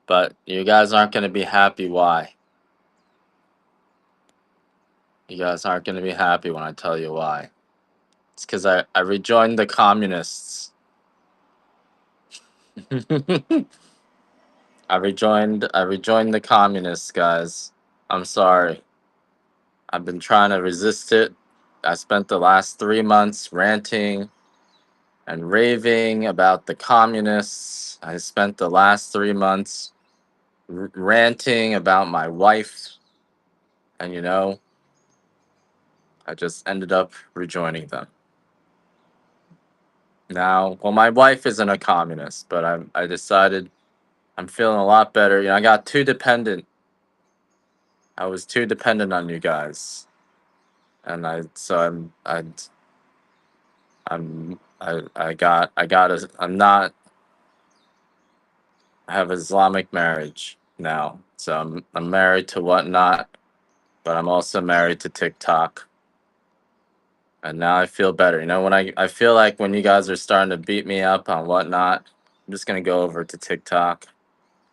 But you guys aren't going to be happy. Why? You guys aren't going to be happy when I tell you why. It's because I rejoined the communists. I rejoined the communists, guys. I'm sorry. I've been trying to resist it. I spent the last 3 months ranting and raving about the communists. I spent the last 3 months ranting about my wife, and I just ended up rejoining them. Now, well, my wife isn't a communist, but I decided I'm feeling a lot better. I got too dependent. I was too dependent on you guys, and I'm not. I have Islamic marriage now, so I'm married to whatnot, but I'm also married to TikTok. And now I feel better. When I feel like when you guys are starting to beat me up on whatnot, I'm just gonna go over to TikTok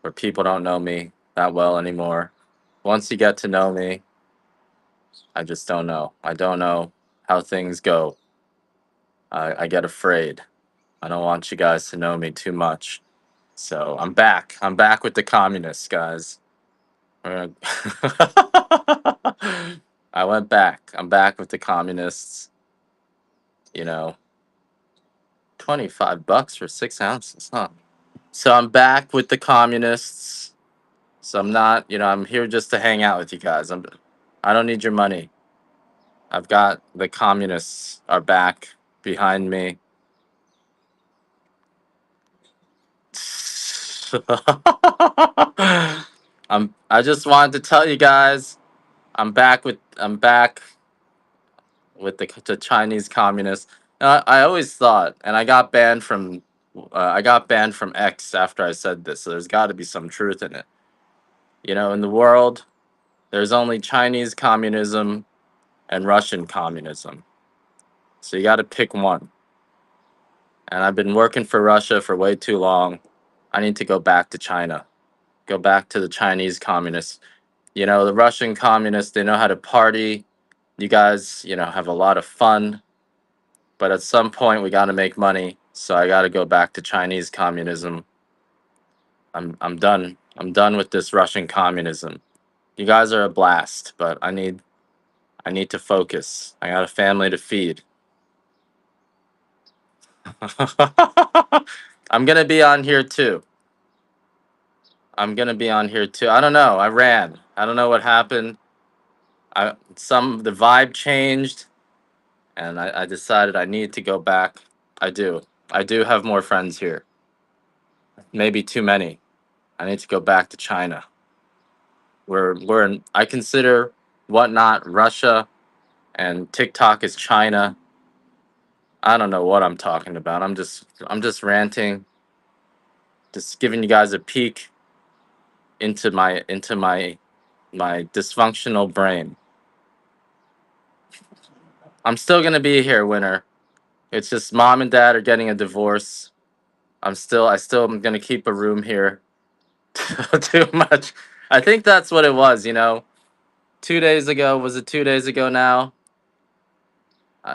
where people don't know me that well anymore. Once you get to know me, I just don't know. I don't know how things go. I get afraid. I don't want you guys to know me too much. So I'm back. I'm back with the communists, guys. We're I went back. I'm back with the communists. You know, $25 for 6 ounces, huh? So I'm back with the communists. So I'm not, I'm here just to hang out with you guys. I don't need your money. I've got the communists are back behind me. I just wanted to tell you guys I'm back with the Chinese communists. I always thought, and I got banned from X after I said this. So there's got to be some truth in it. In the world, there's only Chinese communism and Russian communism. So you got to pick one. And I've been working for Russia for way too long. I need to go back to China. Go back to the Chinese communists. The Russian communists, they know how to party. You guys, have a lot of fun. But at some point, we got to make money. So I got to go back to Chinese communism. I'm done. I'm done with this Russian communism. You guys are a blast, but I need to focus. I got a family to feed. I'm gonna be on here too. I'm gonna be on here too. I don't know. I ran. I don't know what happened. The vibe changed, and I decided I need to go back. I do. I do have more friends here. Maybe too many. I need to go back to China. I consider whatnot Russia and TikTok is China. I don't know what I'm talking about. I'm just ranting, just giving you guys a peek into my dysfunctional brain. I'm still gonna be here, winter. It's just mom and dad are getting a divorce. I still am gonna keep a room here. Too much. I think that's what it was. 2 days ago, was it 2 days ago now?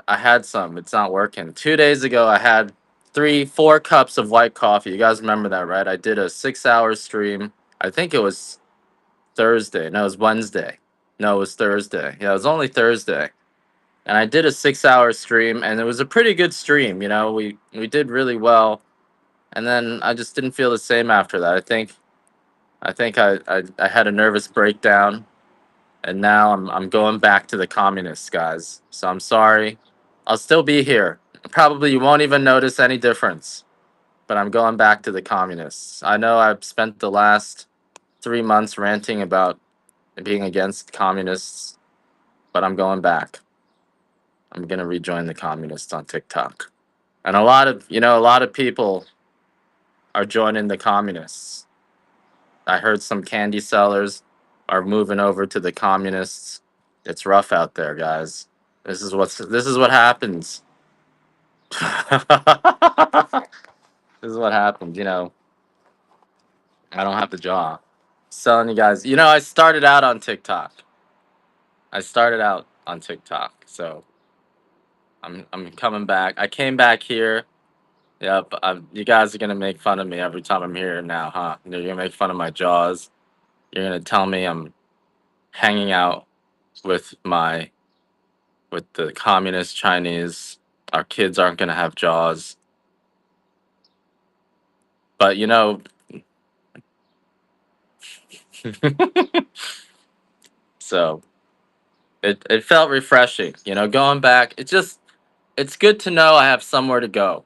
I had some. It's not working. 2 days ago, I had 4 cups of white coffee. You guys remember that, right? I did a 6 hour stream. I think it was Thursday. No, it was Wednesday. No, it was Thursday. Yeah, it was only Thursday. And I did a 6 hour stream, and it was a pretty good stream. We did really well, and then I just didn't feel the same after that. I think I had a nervous breakdown, and now I'm going back to the communists, guys. So I'm sorry. I'll still be here. Probably you won't even notice any difference, but I'm going back to the communists. I know I've spent the last 3 months ranting about being against communists, but I'm going back. I'm gonna rejoin the communists on TikTok. And a lot of people are joining the communists. I heard some candy sellers are moving over to the communists. It's rough out there, guys. This is what happens. This is what happens. I don't have the jaw. Telling you guys, I started out on TikTok. So I'm coming back. I came back here. Yep, you guys are gonna make fun of me every time I'm here now, huh? You're gonna make fun of my jaws. You're gonna tell me I'm hanging out with my with the communist Chinese. Our kids aren't gonna have jaws. But so it felt refreshing. Going back. It's good to know I have somewhere to go.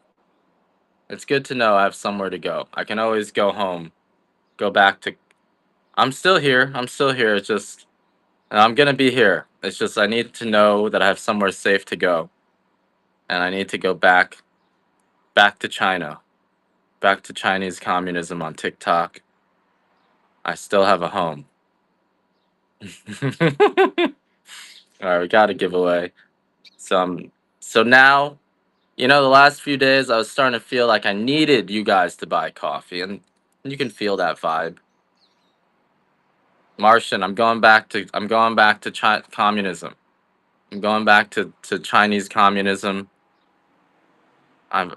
It's good to know I have somewhere to go. I can always go home, go back to. I'm still here. I'm still here. It's just and I'm gonna be here. It's just I need to know that I have somewhere safe to go, and I need to go back to China, back to Chinese communism on TikTok. I still have a home. All right, we got a giveaway. So now, the last few days I was starting to feel like I needed you guys to buy coffee, and you can feel that vibe. Martian, I'm going back to communism. I'm going back to Chinese communism. I'm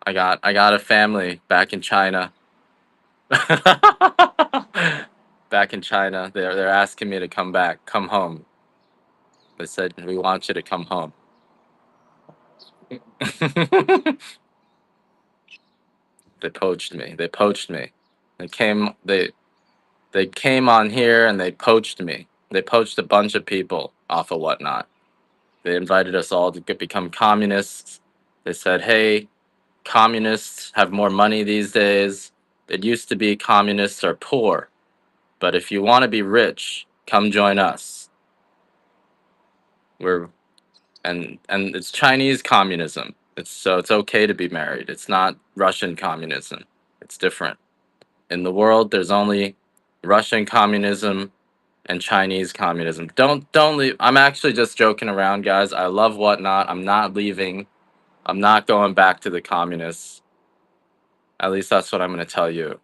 I got a family back in China. Back in China. They're asking me to come back, come home. They said we want you to come home. They poached me. They poached me. They came they came on here and they poached me. They poached a bunch of people off of Whatnot. They invited us all to become communists. They said, "Hey, communists have more money these days. It used to be communists are poor, but if you want to be rich, come join us. We're and it's Chinese communism. It's okay to be married. It's not Russian communism. It's different. In the world, there's only Russian communism and Chinese communism. Don't leave. I'm actually just joking around, guys. I love Whatnot. I'm not leaving. I'm not going back to the communists. At least that's what I'm going to tell you.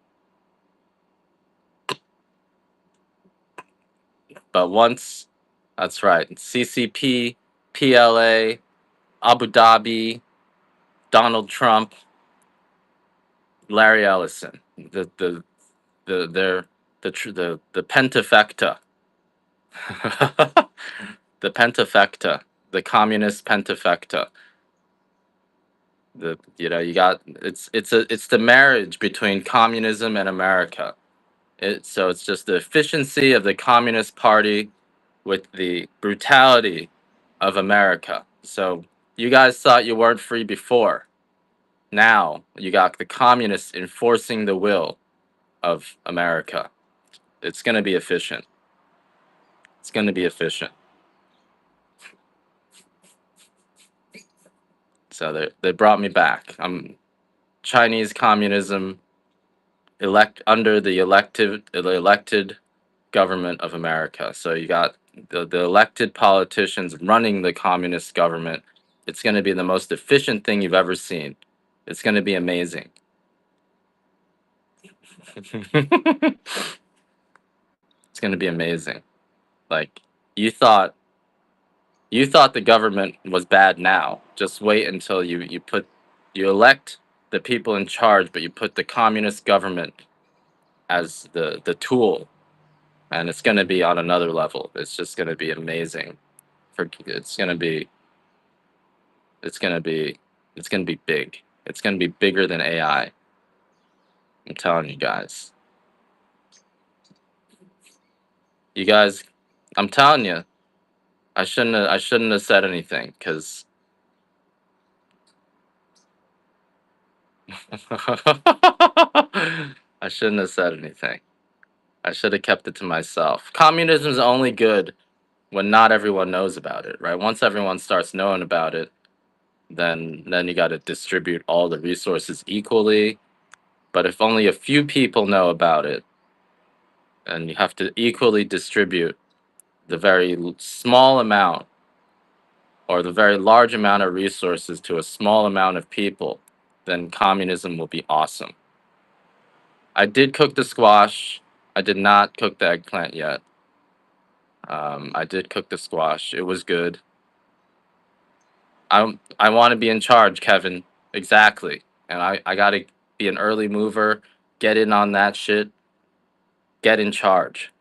But once, that's right. CCP, PLA, Abu Dhabi, Donald Trump, Larry Ellison, they're the pentafecta, the pentafecta, the communist pentafecta. You got it's the marriage between communism and America. It's just the efficiency of the Communist Party with the brutality of America. So you guys thought you weren't free before. Now you got the communists enforcing the will of America. It's going to be efficient. It's going to be efficient. So they brought me back. I'm Chinese communism elect under the elected government of America. So you got the elected politicians running the communist government. It's going to be the most efficient thing you've ever seen. It's going to be amazing. It's going to be amazing. Like you thought you thought the government was bad now. Just wait until you elect the people in charge, but you put the communist government as the tool, and it's going to be on another level. It's just going to be amazing. It's going to be it's going to be big. It's going to be bigger than AI. I'm telling you guys. You guys, I'm telling you, I shouldn't have said anything cuz I shouldn't have said anything. I should have kept it to myself. Communism is only good when not everyone knows about it, right? Once everyone starts knowing about it, then you got to distribute all the resources equally. But if only a few people know about it, and you have to equally distribute the small amount or the very large amount of resources to a small amount of people, then communism will be awesome. I did cook the squash. I did not cook the eggplant yet. I did cook the squash. It was good. I want to be in charge, Kevin. Exactly. And I got to be an early mover, get in on that shit, get in charge.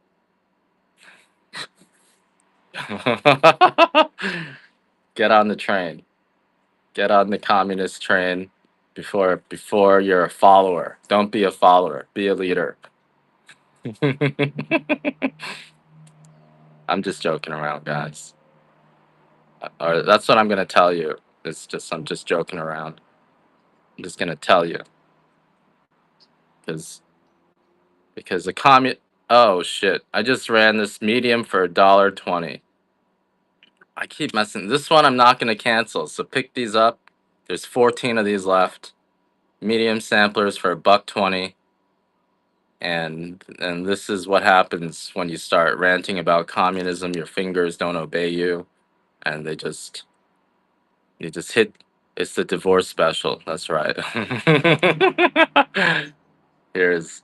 Get on the train. Get on the communist train before you're a follower. Don't be a follower. Be a leader. I'm just joking around, guys. Or that's what I'm gonna tell you. It's just I'm just joking around. I'm just gonna tell you because the commu. Oh shit! I just ran this medium for $1.20. I keep messing. This one I'm not gonna cancel. So pick these up. There's 14 of these left. Medium samplers for $1.20. And this is what happens when you start ranting about communism. Your fingers don't obey you, and you just hit. It's the divorce special. That's right. Here's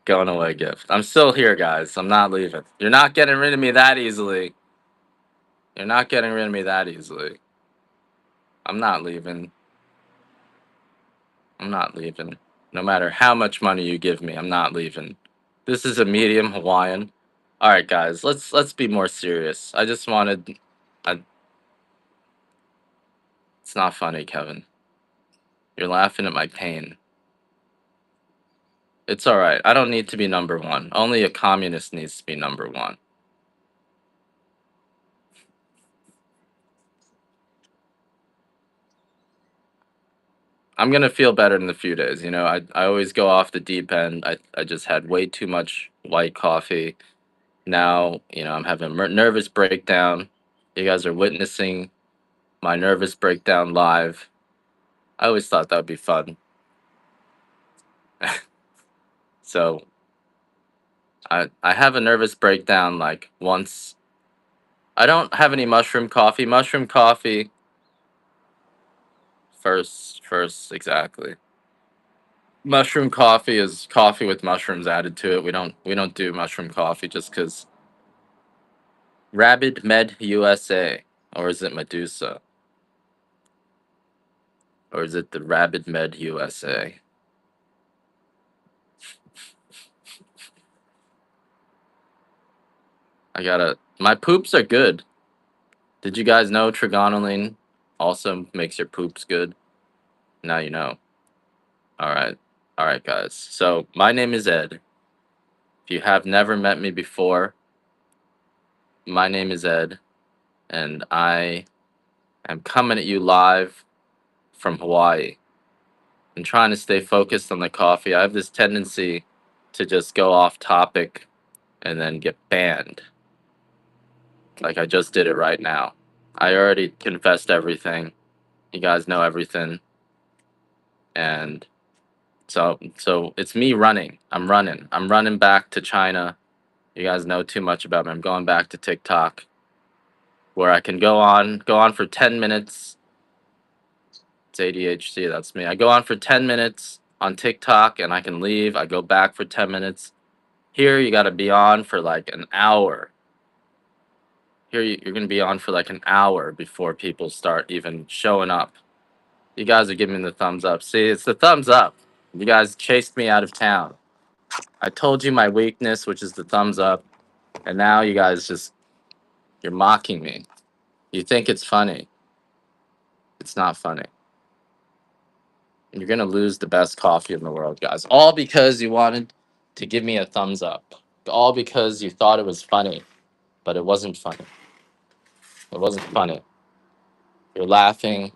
going away gift. I'm still here, guys. I'm not leaving. You're not getting rid of me that easily. You're not getting rid of me that easily. I'm not leaving. I'm not leaving. No matter how much money you give me, I'm not leaving. This is a medium Hawaiian. All right, guys. Let's be more serious. I just wanted. I, it's not funny, Kevin. You're laughing at my pain. It's all right. I don't need to be number one. Only a communist needs to be number one. I'm gonna feel better in a few days. I always go off the deep end. I just had way too much white coffee. Now, I'm having a nervous breakdown. You guys are witnessing my nervous breakdown live. I always thought that would be fun. So I have a nervous breakdown like once. I don't have any mushroom coffee. Mushroom coffee first exactly. Mushroom coffee is coffee with mushrooms added to it. We don't do mushroom coffee just because Rabid Med USA, or is it Medusa, or is it the Rabid Med USA? My poops are good. Did you guys know trigonylene also makes your poops good? Now you know. All right. All right, guys. So my name is Ed. If you have never met me before, my name is Ed, and I am coming at you live from Hawaii. I'm trying to stay focused on the coffee. I have this tendency to just go off topic and then get banned. Like I just did it right now. I already confessed everything. You guys know everything. And so it's me running. I'm running. I'm running back to China. You guys know too much about me. I'm going back to TikTok where I can go on for 10 minutes. It's ADHD, that's me. I go on for 10 minutes on TikTok and I can leave. I go back for 10 minutes. Here you got to be on for like an hour. Here you're going to be on for like an hour before people start even showing up. You guys are giving me the thumbs up. See, it's the thumbs up. You guys chased me out of town. I told you my weakness, which is the thumbs up, and now you guys you're mocking me. You think it's funny. It's not funny. You're going to lose the best coffee in the world, guys. All because you wanted to give me a thumbs up. All because you thought it was funny, but it wasn't funny. It wasn't funny. You're laughing.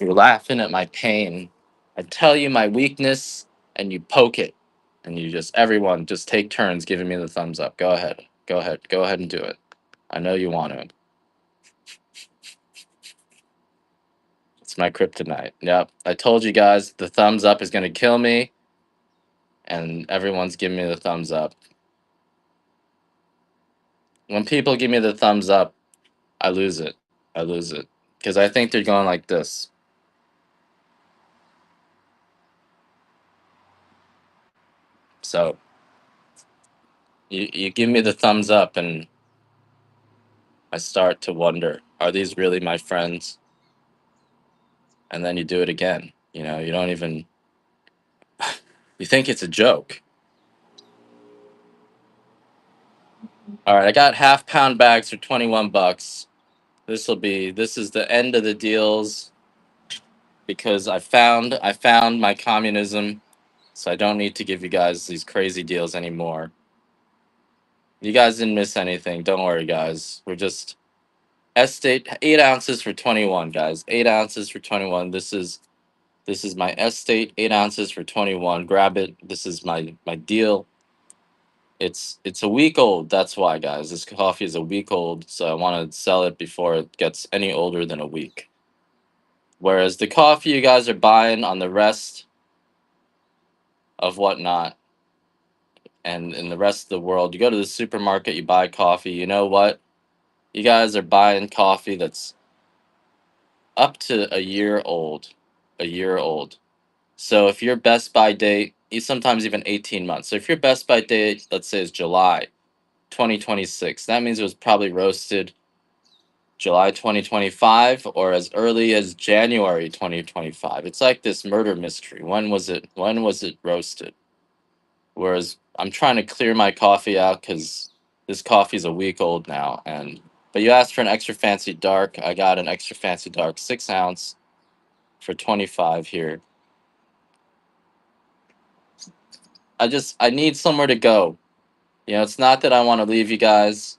You're laughing at my pain. I tell you my weakness and you poke it. And everyone just take turns giving me the thumbs up. Go ahead. Go ahead. Go ahead and do it. I know you want to. It's my kryptonite. Yep. I told you guys the thumbs up is going to kill me. And everyone's giving me the thumbs up. When people give me the thumbs up, I lose it. I lose it. Because I think they're going like this. So you give me the thumbs up, and I start to wonder, are these really my friends? And then you do it again. You don't even, you think it's a joke. All right, I got half-pound bags for 21 bucks. This is the end of the deals because I found my communism, so I don't need to give you guys these crazy deals anymore. You guys didn't miss anything. Don't worry, guys. We're just estate 8 ounces for 21, guys. 8 ounces for 21. This is my estate 8 ounces for 21. Grab it. This is my deal. It's a week old. That's why, guys. This coffee is a week old, so I want to sell it before it gets any older than a week. Whereas the coffee you guys are buying on the rest of whatnot and in the rest of the world, you go to the supermarket, you buy coffee. You know what? You guys are buying coffee that's up to a year old. A year old. So if your best by date, sometimes even 18 months. So if your best by date, let's say, is July 2026, that means it was probably roasted July 2025 or as early as January 2025. It's like this murder mystery. When was it roasted? Whereas I'm trying to clear my coffee out cuz this coffee's a week old now, and but you asked for an extra fancy dark. I got an extra fancy dark 6 ounce for 25 here. I need somewhere to go. It's not that I want to leave you guys.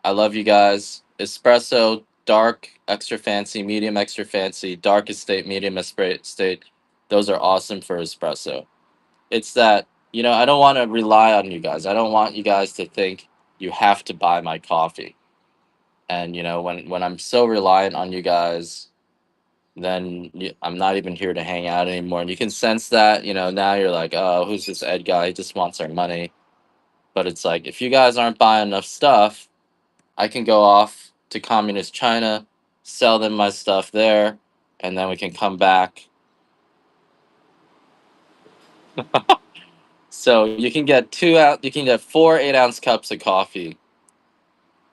I love you guys. Espresso, dark, extra fancy, medium, extra fancy, dark estate, medium estate. Those are awesome for espresso. It's that, I don't want to rely on you guys. I don't want you guys to think you have to buy my coffee. And, when I'm so reliant on you guys, then I'm not even here to hang out anymore. And you can sense that, now you're like, oh, who's this Ed guy? He just wants our money. But it's like, if you guys aren't buying enough stuff, I can go off to communist China, sell them my stuff there, and then we can come back. So you can get you can get 4 8-ounce cups of coffee.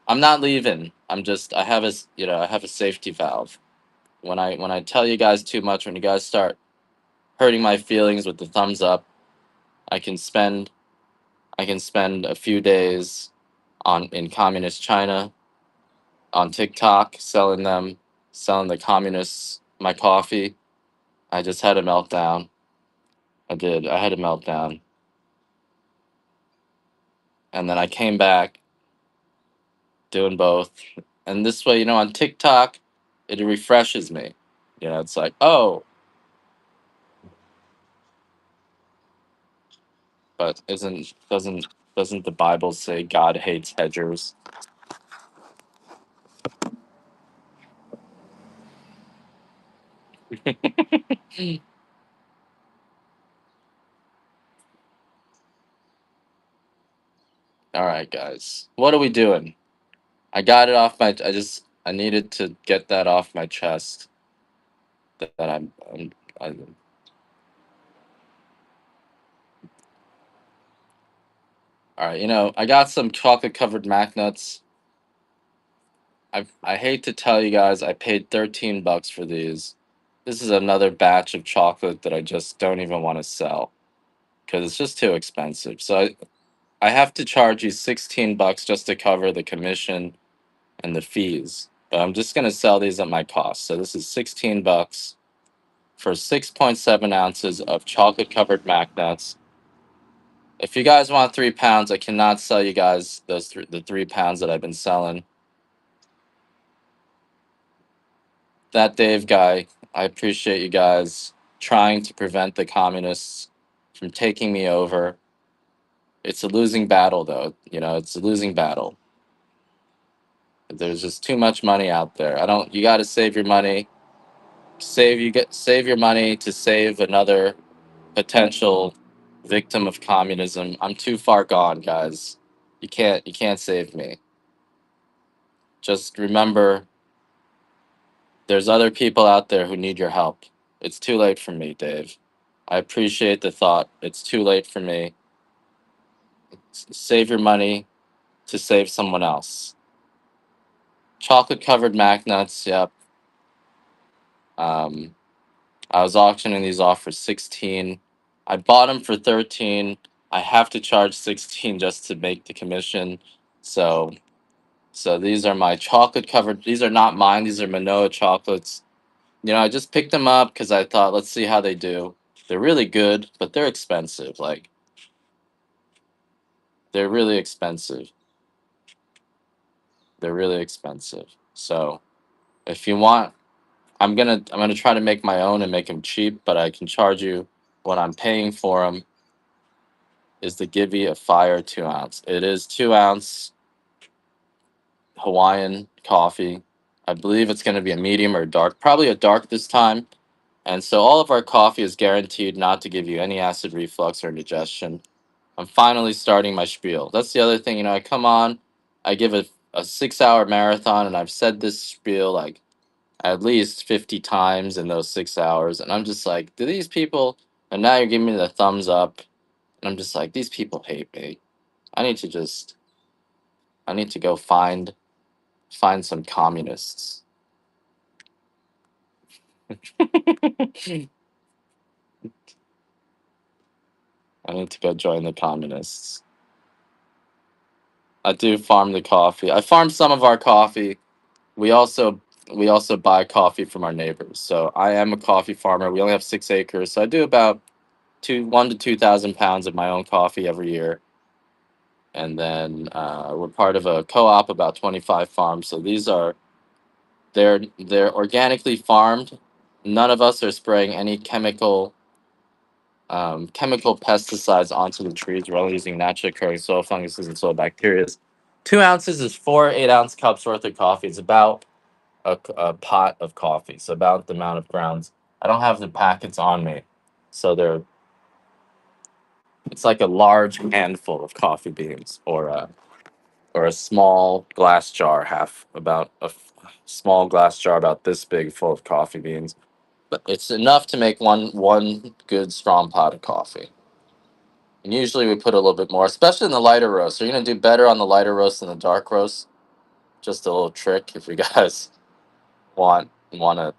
I'm not leaving. I have I have a safety valve. When I tell you guys too much, when you guys start hurting my feelings with the thumbs up, I can spend I can spend a few days on in communist China on TikTok selling the communists my coffee. I just had a meltdown. I did. I had a meltdown. And then I came back doing both. And this way, on TikTok, it refreshes me. It's like, oh, but doesn't the Bible say God hates hedgers? All right, guys. What are we doing? I got it off my I needed to get that off my chest that I all right, I got some chocolate covered mac nuts. I hate to tell you guys, I paid 13 bucks for these. This is another batch of chocolate that I just don't even want to sell because it's just too expensive. So I have to charge you 16 bucks just to cover the commission and the fees. But I'm just gonna sell these at my cost. So this is 16 bucks for 6.7 ounces of chocolate covered mac nuts. If you guys want 3 pounds, I cannot sell you guys the 3 pounds that I've been selling. That Dave guy, I appreciate you guys trying to prevent the communists from taking me over. It's a losing battle, though. It's a losing battle. There's just too much money out there. I don't. You got to save your money. Save your money to save another potential victim of communism. I'm too far gone, guys. You can't save me. Just remember, there's other people out there who need your help. It's too late for me, Dave. I appreciate the thought. It's too late for me. Save your money to save someone else. Chocolate covered Mac nuts. Yep. Um, I was auctioning these off for 16. I bought them for 13. I have to charge 16 just to make the commission. So these are my chocolate covered. These are not mine. These are Manoa chocolates. I just picked them up because I thought, let's see how they do. They're really good, but they're expensive. Like, they're really expensive. They're really expensive. So if you want, I'm gonna try to make my own and make them cheap, but I can charge you what I'm paying for them is the Gibby a Fire 2 ounce. It is 2 ounce Hawaiian coffee. I believe it's gonna be a medium or dark, probably a dark this time. And so all of our coffee is guaranteed not to give you any acid reflux or indigestion. I'm finally starting my spiel. That's the other thing, I come on, I give a 6 hour marathon, and I've said this spiel like at least 50 times in those 6 hours. And I'm just like, do these people, and now you're giving me the thumbs up. And I'm just like, these people hate me. I need to just, I need to go find some communists. I need to go join the communists. I do farm the coffee. I farm some of our coffee. We also we also buy coffee from our neighbors. So I am a coffee farmer. We only have 6 acres, so I do about 1 to 2,000 pounds of my own coffee every year. And then we're part of a co-op, about 25 farms. So they're organically farmed. None of us are spraying any chemical pesticides onto the trees. We're only using naturally occurring soil funguses and soil bacteria. 2 ounces is 4 8-ounce cups worth of coffee. It's about a pot of coffee, so about the amount of grounds. I don't have the packets on me, so it's like a large handful of coffee beans, or a small glass jar, small glass jar about this big, full of coffee beans. But it's enough to make one good strong pot of coffee. And usually we put a little bit more, especially in the lighter roast. Are you gonna do better on the lighter roast than the dark roast? Just a little trick if you guys want to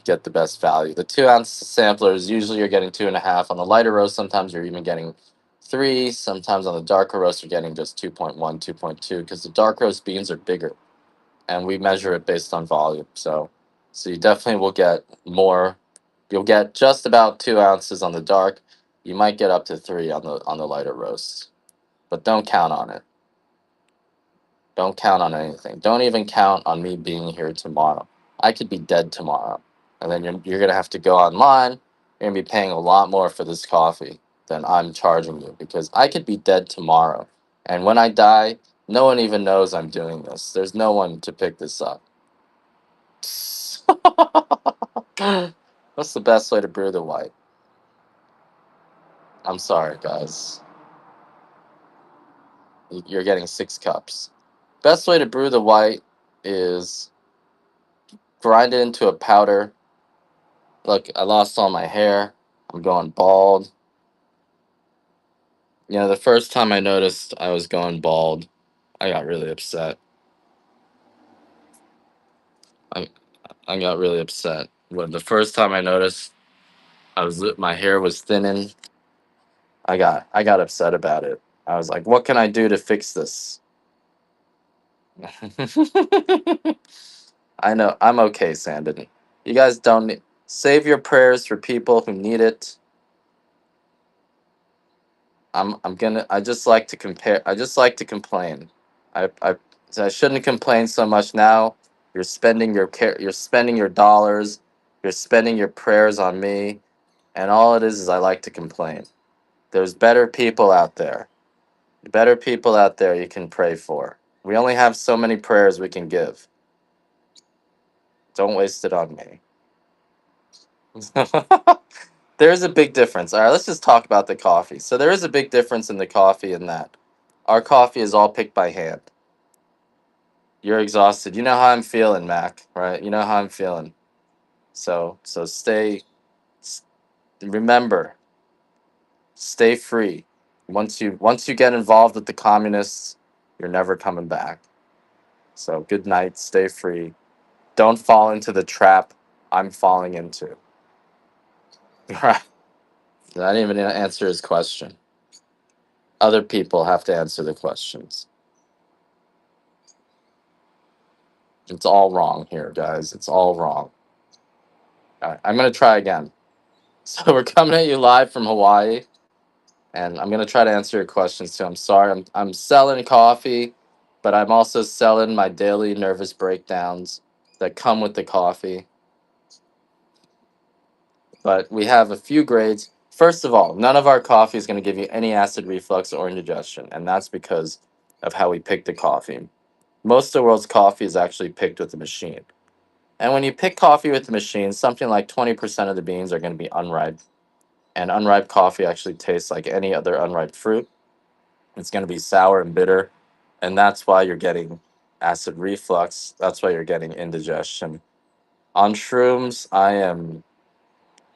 get the best value. The 2 ounce samplers, usually you're getting 2.5 on the lighter roast. Sometimes you're even getting 3. Sometimes on the darker roast you're getting just 2.1, 2.2, because the dark roast beans are bigger, and we measure it based on volume. So you definitely will get more. You'll get just about 2 ounces on the dark. You might get up to 3 on the lighter roast, but don't count on it. Don't count on anything. Don't even count on me being here tomorrow. I could be dead tomorrow. And then you're going to have to go online. You're going to be paying a lot more for this coffee than I'm charging you, because I could be dead tomorrow. And when I die, no one even knows I'm doing this. There's no one to pick this up. What's the best way to brew the white? I'm sorry, guys. You're getting 6 cups. Best way to brew the white is grind it into a powder. Look, I lost all my hair. I'm going bald. The first time I noticed I was going bald, I got really upset. I I got really upset. When the first time I noticed my hair was thinning, I got upset about it. I was like, what can I do to fix this? I know I'm okay, Sandon. You guys don't save your prayers for people who need it. I just like to compare. I just like to complain. I shouldn't complain so much now. You're spending your dollars, you're spending your prayers on me, and all it is I like to complain. There's better people out there. Better people out there you can pray for. We only have so many prayers we can give. Don't waste it on me. There is a big difference. All right, let's just talk about the coffee. So there is a big difference in the coffee, in that our coffee is all picked by hand. You're exhausted. You know how I'm feeling, Mac, right? You know how I'm feeling. So remember, stay free. Once you get involved with the communists, you're never coming back. So good night, stay free. Don't fall into the trap I'm falling into. Right. I didn't even answer his question. Other people have to answer the questions. It's all wrong here, guys. It's all wrong. All right, I'm gonna try again. So we're coming at you live from Hawaii, and I'm gonna try to answer your questions too. I'm sorry. I'm selling coffee, but I'm also selling my daily nervous breakdowns that come with the coffee. But we have a few grades. First of all, none of our coffee is going to give you any acid reflux or indigestion, and that's because of how we pick the coffee. Most of the world's coffee is actually picked with a machine. And when you pick coffee with the machine, something like 20% of the beans are going to be unripe. And unripe coffee actually tastes like any other unripe fruit. It's going to be sour and bitter. And that's why you're getting acid reflux. That's why you're getting indigestion. On shrooms,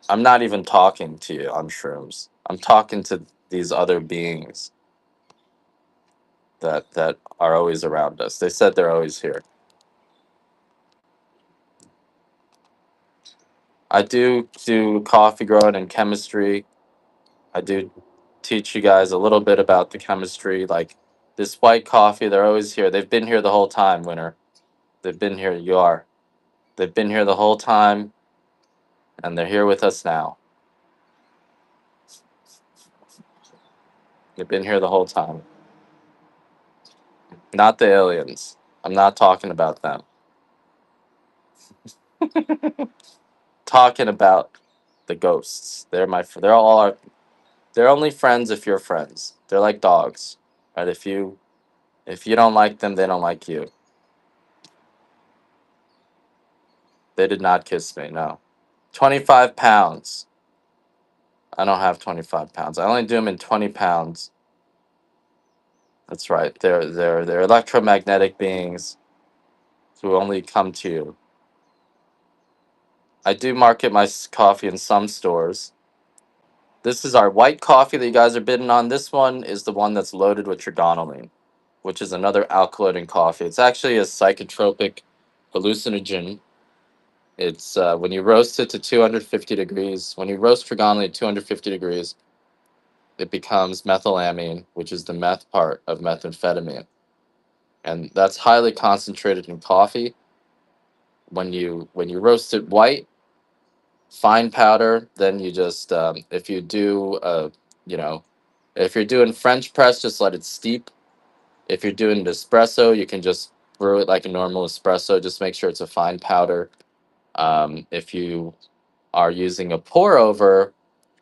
I'm not even talking to you on shrooms. I'm talking to these other beings that are always around us. They said they're always here. I do coffee growing and chemistry. I do teach you guys a little bit about the chemistry. Like this white coffee, they're always here. They've been here the whole time, Winner. They've been here. You are. They've been here the whole time, and they're here with us now. They've been here the whole time. Not the aliens. I'm not talking about them. Talking about the ghosts. They're all our. They're only friends if you're friends. They're like dogs, right? If you don't like them, they don't like you. They did not kiss me. No. 25 pounds. I don't have 25 pounds. I only do them in 20 pounds. That's right. They're electromagnetic beings who only come to you. I do market my coffee in some stores. This is our white coffee that you guys are bidding on. This one is the one that's loaded with trigonylene, which is another alkaloid in coffee. It's actually a psychotropic hallucinogen. It's when you roast it to 250 degrees, when you roast trigonylene at 250 degrees, it becomes methylamine, which is the meth part of methamphetamine. And that's highly concentrated in coffee. When you roast it white, fine powder, then you just if you do you know if you're doing French press, just let it steep. If you're doing espresso, you can just brew it like a normal espresso. Just make sure it's a fine powder. If you are using a pour over,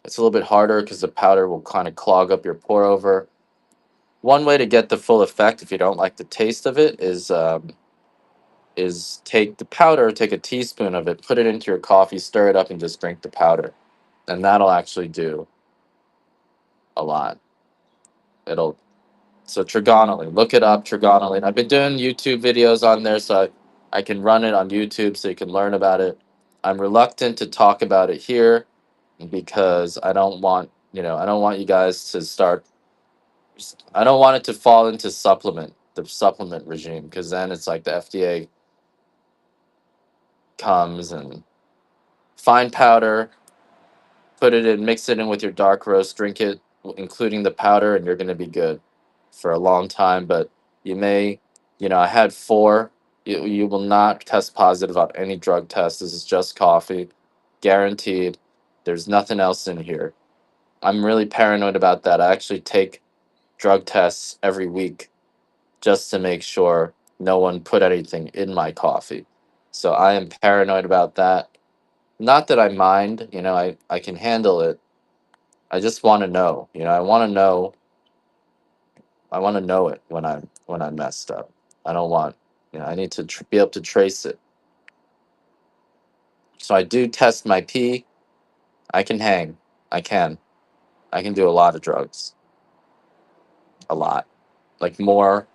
it's a little bit harder because the powder will kind of clog up your pour over. One way to get the full effect, if you don't like the taste of it, is take the powder, take a teaspoon of it, put it into your coffee, stir it up, and just drink the powder, and that'll actually do a lot. It'll So trigonylene, look it up, trigonylene. I've been doing YouTube videos on there, so I can run it on YouTube so you can learn about it. I'm reluctant to talk about it here because I don't want you guys to start. I don't want it to fall into the supplement regime, because then it's like the FDA comes and fine powder, put it in, mix it in with your dark roast, drink it, including the powder, and you're going to be good for a long time. But you may, I had four. You will not test positive on any drug test. This is just coffee, guaranteed. There's nothing else in here. I'm really paranoid about that. I actually take drug tests every week just to make sure no one put anything in my coffee. So I am paranoid about that. Not that I mind, I can handle it. I just want to know. I want to know it when I'm messed up. I don't want, I need to be able to trace it. So I do test my pee. I can hang. I can. I can do a lot of drugs. A lot. Like more.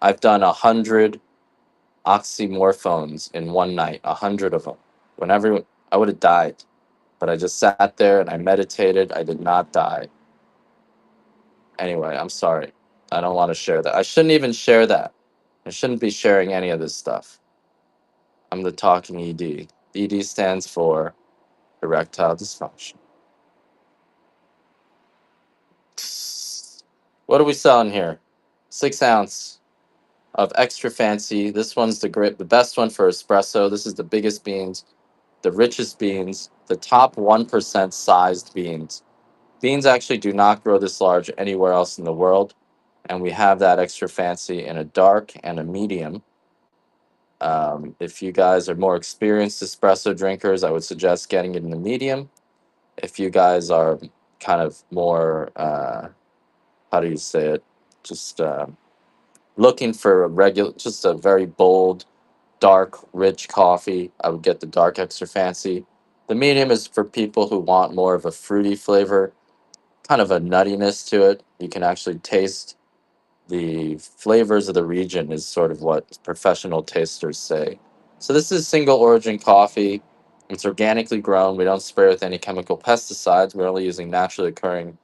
I've done 100 oxymorphones in one night. 100 of them. Whenever I would have died, but I just sat there and I meditated. I did not die. Anyway, I'm sorry. I don't want to share that. I shouldn't even share that. I shouldn't be sharing any of this stuff. I'm the talking ED. ED stands for erectile dysfunction. What are we selling here? 6 ounce of extra fancy. This one's the best one for espresso. This is the biggest beans, the richest beans, the top 1% sized beans. Beans actually do not grow this large anywhere else in the world. And we have that extra fancy in a dark and a medium. If you guys are more experienced espresso drinkers, I would suggest getting it in the medium. If you guys are kind of more, how do you say it? Just looking for just a very bold, dark, rich coffee, I would get the dark extra fancy. The medium is for people who want more of a fruity flavor, kind of a nuttiness to it. You can actually taste the flavors of the region, is sort of what professional tasters say. So this is single origin coffee. It's organically grown. We don't spray with any chemical pesticides. We're only using naturally occurring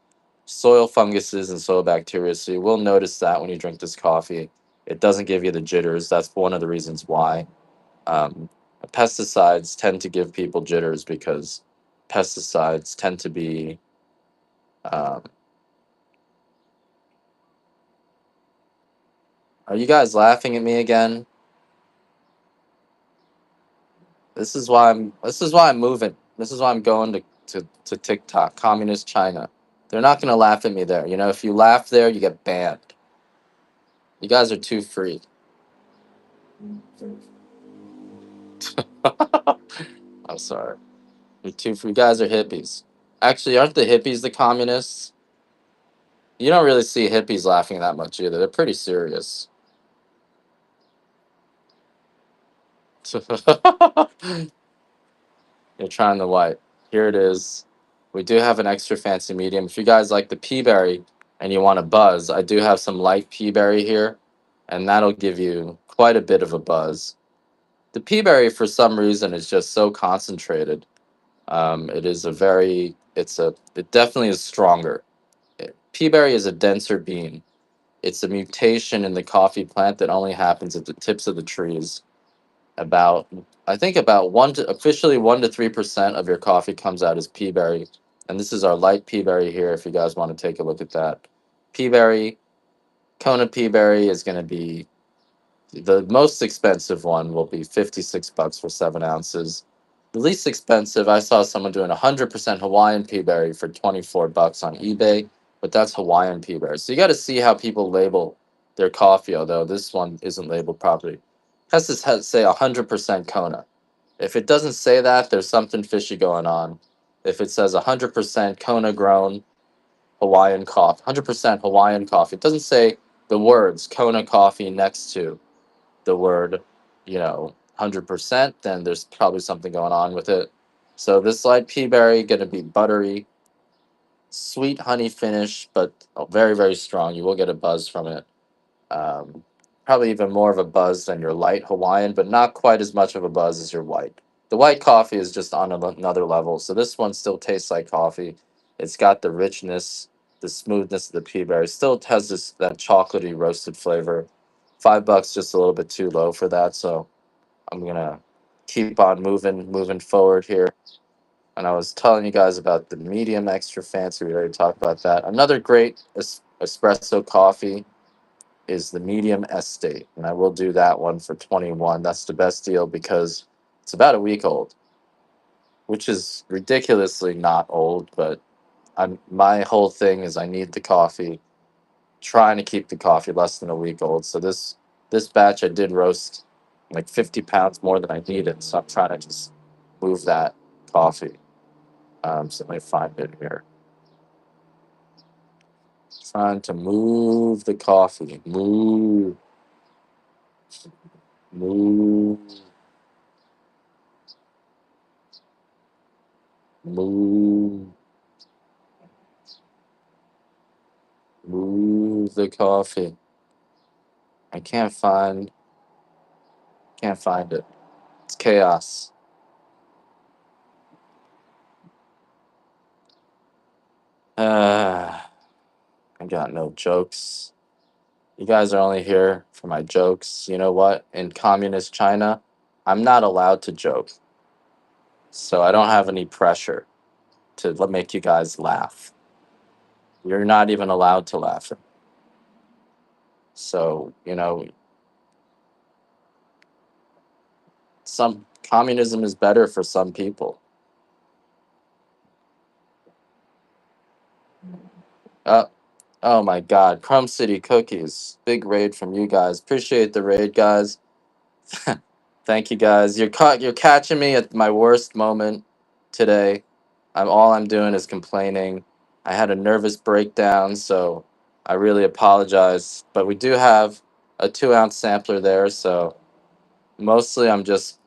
soil funguses and soil bacteria. So you will notice that when you drink this coffee, it doesn't give you the jitters. That's one of the reasons why. Um, Pesticides tend to give people jitters because pesticides tend to be. Um, are you guys laughing at me again? This is why I'm moving. This is why I'm going to TikTok, communist China. They're not gonna laugh at me there. You know, if you laugh there, you get banned. You guys are too free. I'm sorry. You're too free. You guys are hippies. Actually, aren't the hippies the communists? You don't really see hippies laughing that much either. They're pretty serious. You're trying the white. Here it is. We do have an extra fancy medium. If you guys like the pea berry and you want a buzz, I do have some light pea berry here, and that'll give you quite a bit of a buzz. The pea berry, for some reason, is just so concentrated. It is a very, it definitely is stronger. Pea berry is a denser bean. It's a mutation in the coffee plant that only happens at the tips of the trees. About I think about officially 1 to 3% of your coffee comes out as pea berry, and this is our light pea berry here. If you guys want to take a look at that, pea berry, Kona pea berry is going to be the most expensive one. Will be $56 for 7 ounces. The least expensive, I saw someone doing 100% Hawaiian pea berry for $24 on eBay, but that's Hawaiian pea berry. So you got to see how people label their coffee. Although this one isn't labeled properly, it has to say 100% Kona. If it doesn't say that, there's something fishy going on. If it says 100% Kona grown Hawaiian coffee, 100% Hawaiian coffee, it doesn't say the words Kona coffee next to the word, 100%, then there's probably something going on with it. So this light pea berry going to be buttery, sweet honey finish, but very, very strong. You will get a buzz from it. Um, Probably even more of a buzz than your light Hawaiian, but not quite as much of a buzz as your white. The white coffee is just on another level. So this one still tastes like coffee. It's got the richness, the smoothness of the pea berry. Still has that chocolatey roasted flavor. $5 just a little bit too low for that. So I'm gonna keep on moving forward here. And I was telling you guys about the medium extra fancy. We already talked about that. Another great espresso coffee is the medium estate, and I will do that one for 21. That's the best deal because it's about a week old, which is ridiculously not old, but my whole thing is I need the coffee, trying to keep the coffee less than a week old. So this batch I did roast like 50 pounds more than I needed, so I'm trying to just move that coffee. So let me find it here. Trying to move the coffee. Move, move, move the coffee. I can't find it. It's chaos. Uh, I got no jokes. You guys are only here for my jokes. You know what? In communist China, I'm not allowed to joke. So I don't have any pressure to make you guys laugh. You're not even allowed to laugh. So, some communism is better for some people. Uh, oh my God, Crumb City cookies. Big raid from you guys. Appreciate the raid, guys. Thank you guys. You're catching me at my worst moment today. I'm doing is complaining. I had a nervous breakdown, so I really apologize. But we do have a 2 ounce sampler there, so mostly I'm just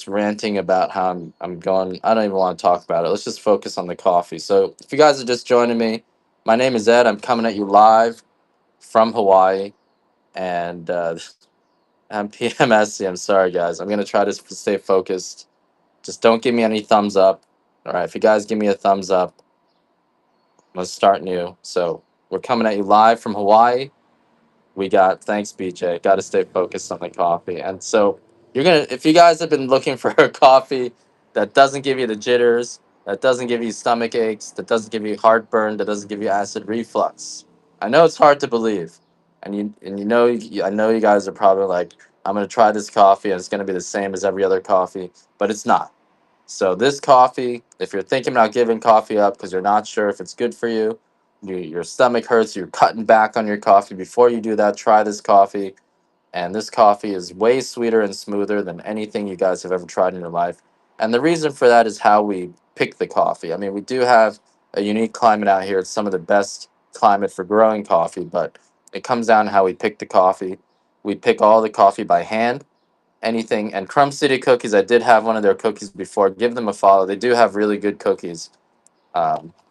ranting about how I'm going. I don't even want to talk about it. Let's just focus on the coffee. So if you guys are just joining me, my name is Ed. I'm coming at you live from Hawaii, and I'm PMSC. I'm sorry, guys. I'm gonna try to stay focused. Just don't give me any thumbs up. All right, if you guys give me a thumbs up, I'm gonna start new. So we're coming at you live from Hawaii. We got thanks, BJ. Got to stay focused on the coffee. And so if you guys have been looking for a coffee that doesn't give you the jitters, that doesn't give you stomach aches, that doesn't give you heartburn, that doesn't give you acid reflux. I know it's hard to believe, I know you guys are probably like, I'm gonna try this coffee and it's gonna be the same as every other coffee, but it's not. So this coffee, if you're thinking about giving coffee up because you're not sure if it's good for you, your stomach hurts, you're cutting back on your coffee, before you do that, try this coffee. And this coffee is way sweeter and smoother than anything you guys have ever tried in your life. And the reason for that is how we pick the coffee. I mean, we do have a unique climate out here. It's some of the best climate for growing coffee, but it comes down to how we pick the coffee. We pick all the coffee by hand. Anything. And Crumb City Cookies, I did have one of their cookies before. Give them a follow. They do have really good cookies.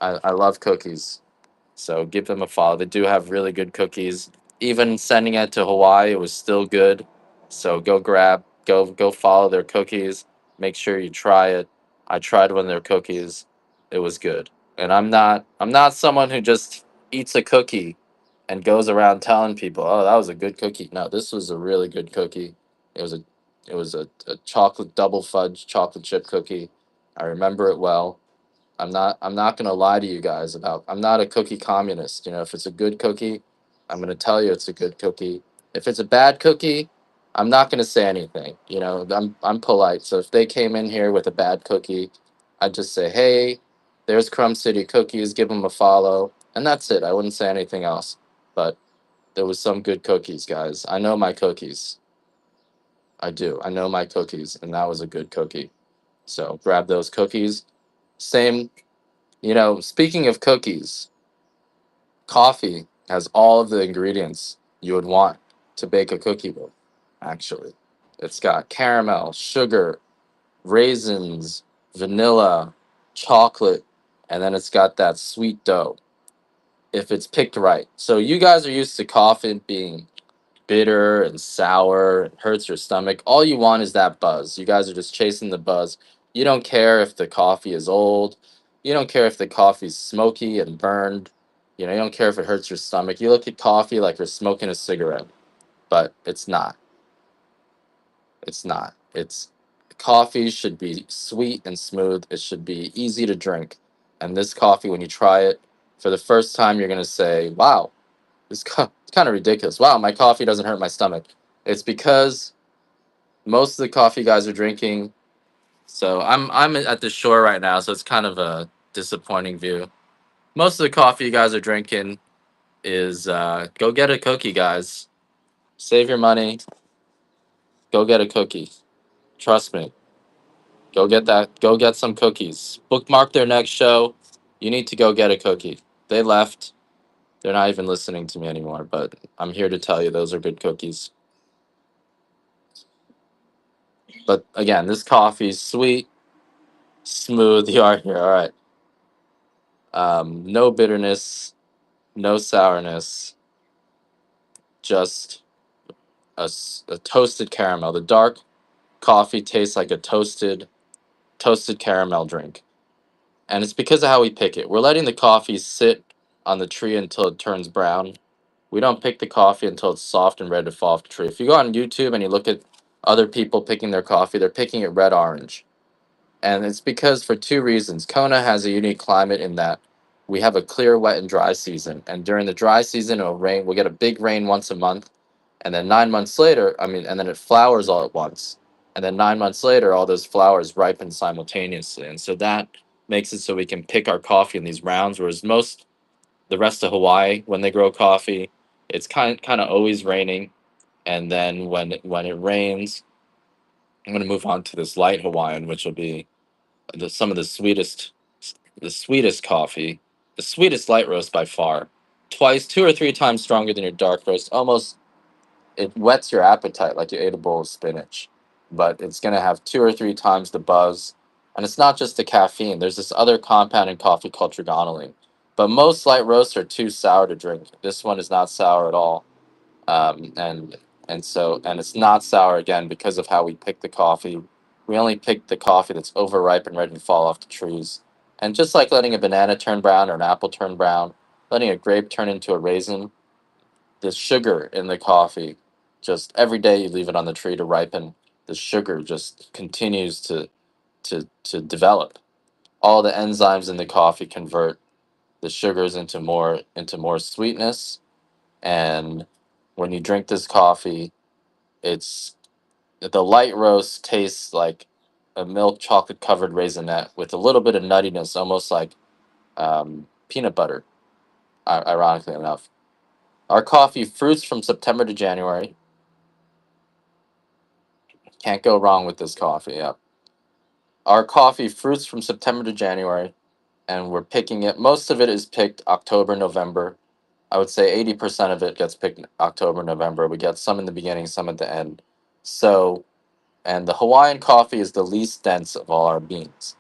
I love cookies. So give them a follow. They do have really good cookies. Even sending it to Hawaii, it was still good. So go follow their cookies. Make sure you try it. I tried one of their cookies. It was good. And I'm not someone who just eats a cookie and goes around telling people, "Oh, that was a good cookie." No, this was a really good cookie. It was a a chocolate double fudge chocolate chip cookie. I remember it well. I'm not gonna lie to you guys about, I'm not a cookie communist. If it's a good cookie, I'm gonna tell you it's a good cookie. If it's a bad cookie, I'm not gonna say anything. I'm polite. So if they came in here with a bad cookie, I'd just say, "Hey, there's Crumb City Cookies, give them a follow." And that's it. I wouldn't say anything else. But there was some good cookies, guys. I know my cookies. I do. I know my cookies, and that was a good cookie. So grab those cookies. Same, speaking of cookies, coffee has all of the ingredients you would want to bake a cookie with, actually. It's got caramel, sugar, raisins, vanilla, chocolate, and then it's got that sweet dough if it's picked right. So you guys are used to coffee being bitter and sour, it hurts your stomach. All you want is that buzz. You guys are just chasing the buzz. You don't care if the coffee is old. You don't care if the coffee's smoky and burned. You don't care if it hurts your stomach. You look at coffee like you're smoking a cigarette, but it's not. It's not. It's Coffee should be sweet and smooth. It should be easy to drink. And this coffee, when you try it for the first time, you're gonna say, "Wow, it's kind of ridiculous. Wow, my coffee doesn't hurt my stomach." It's because most of the coffee guys are drinking. So I'm at the shore right now, so it's kind of a disappointing view. Most of the coffee you guys are drinking is go get a cookie, guys. Save your money. Go get a cookie. Trust me. Go get that. Go get some cookies. Bookmark their next show. You need to go get a cookie. They left. They're not even listening to me anymore, but I'm here to tell you those are good cookies. But again, this coffee is sweet, smooth. You are here. All right. No bitterness, no sourness, just a toasted caramel. The dark coffee tastes like a toasted caramel drink. And it's because of how we pick it. We're letting the coffee sit on the tree until it turns brown. We don't pick the coffee until it's soft and ready to fall off the tree. If you go on YouTube and you look at other people picking their coffee, they're picking it red orange. And it's because for two reasons. Kona has a unique climate in that we have a clear, wet, and dry season. And during the dry season, it'll rain. We'll get a big rain once a month. And then 9 months later, and then it flowers all at once. And then 9 months later, all those flowers ripen simultaneously. And so that makes it so we can pick our coffee in these rounds, whereas the rest of Hawaii, when they grow coffee, it's kind of always raining. And then when it rains, I'm going to move on to this light Hawaiian, which will be some of the sweetest coffee, the sweetest light roast by far. Twice, 2 or 3 times stronger than your dark roast. Almost, it whets your appetite like you ate a bowl of spinach. But it's going to have 2 or 3 times the buzz. And it's not just the caffeine. There's this other compound in coffee called trigonylene. But most light roasts are too sour to drink. This one is not sour at all. um, and and it's not sour again because of how we pick the coffee. We only pick the coffee that's overripe and ready to fall off the trees. And just like letting a banana turn brown or an apple turn brown, letting a grape turn into a raisin, the sugar in the coffee, just every day you leave it on the tree to ripen, the sugar just continues to develop. All the enzymes in the coffee convert the sugars into more sweetness, and when you drink this coffee, it's the light roast tastes like a milk chocolate covered raisinette with a little bit of nuttiness, almost like peanut butter. Ironically enough, our coffee fruits from September to January. Can't go wrong with this coffee. Yeah, our coffee fruits from September to January, and we're picking it. Most of it is picked October, November. I would say 80% of it gets picked October, November. We get some in the beginning, some at the end. So, and the Hawaiian coffee is the least dense of all our beans.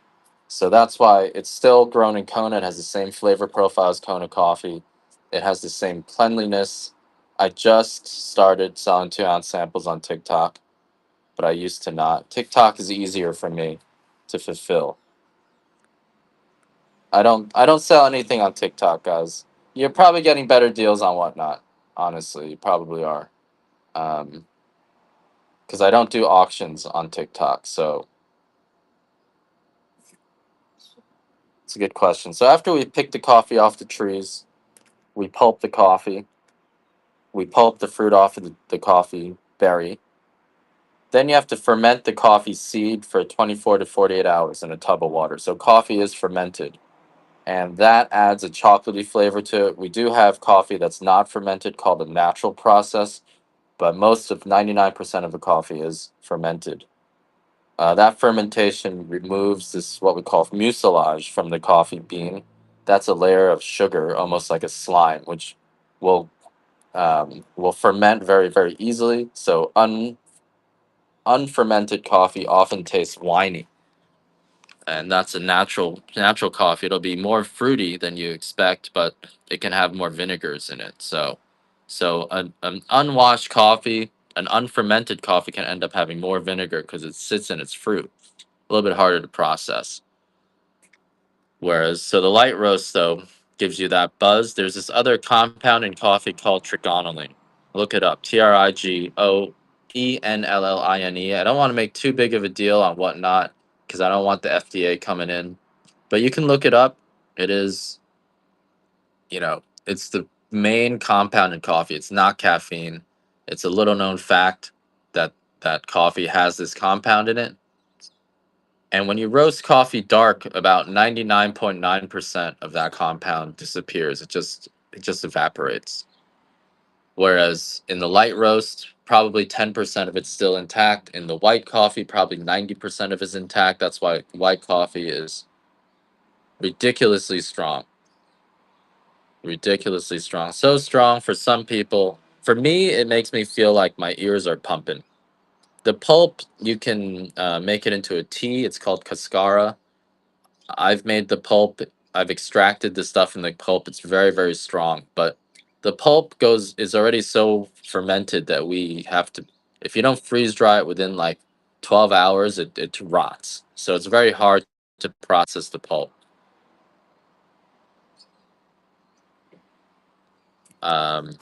So that's why it's still grown in Kona. It has the same flavor profile as Kona coffee. It has the same cleanliness. I just started selling 2 ounce samples on TikTok, but I used to not. TikTok is easier for me to fulfill. I don't sell anything on TikTok, guys. You're probably getting better deals on whatnot. Honestly, you probably are. Um, because I don't do auctions on TikTok. So it's a good question. So after we pick the coffee off the trees, we pulp the coffee. We pulp the fruit off of the coffee berry. Then you have to ferment the coffee seed for 24 to 48 hours in a tub of water. So coffee is fermented, and that adds a chocolatey flavor to it. We do have coffee that's not fermented called a natural process, but most of 99% of the coffee is fermented. That fermentation removes this what we call mucilage from the coffee bean. That's a layer of sugar, almost like a slime, which will will ferment very very easily. So unfermented coffee often tastes winey, and that's a natural coffee. It'll be more fruity than you expect, but it can have more vinegars in it. So an unwashed coffee, an unfermented coffee can end up having more vinegar because it sits in its fruit. A little bit harder to process. Whereas, so the light roast though gives you that buzz. There's this other compound in coffee called trigonylene. Look it up. Trigonelline. I don't want to make too big of a deal on whatnot because I don't want the FDA coming in. But you can look it up. It is, it's the main compound in coffee. It's not caffeine. It's a little known fact that coffee has this compound in it. And when you roast coffee dark, about 99.9% of that compound disappears. It just evaporates. Whereas in the light roast, probably 10% of it's still intact. In the white coffee, probably 90% of it's intact. That's why white coffee is ridiculously strong. Ridiculously strong. So strong for some people. For me, it makes me feel like my ears are pumping. The pulp, you can make it into a tea. It's called cascara. I've made the pulp. I've extracted the stuff from the pulp. It's very, very strong. But the pulp is already so fermented that we have to, if you don't freeze dry it within like 12 hours, it rots. So it's very hard to process the pulp. Um,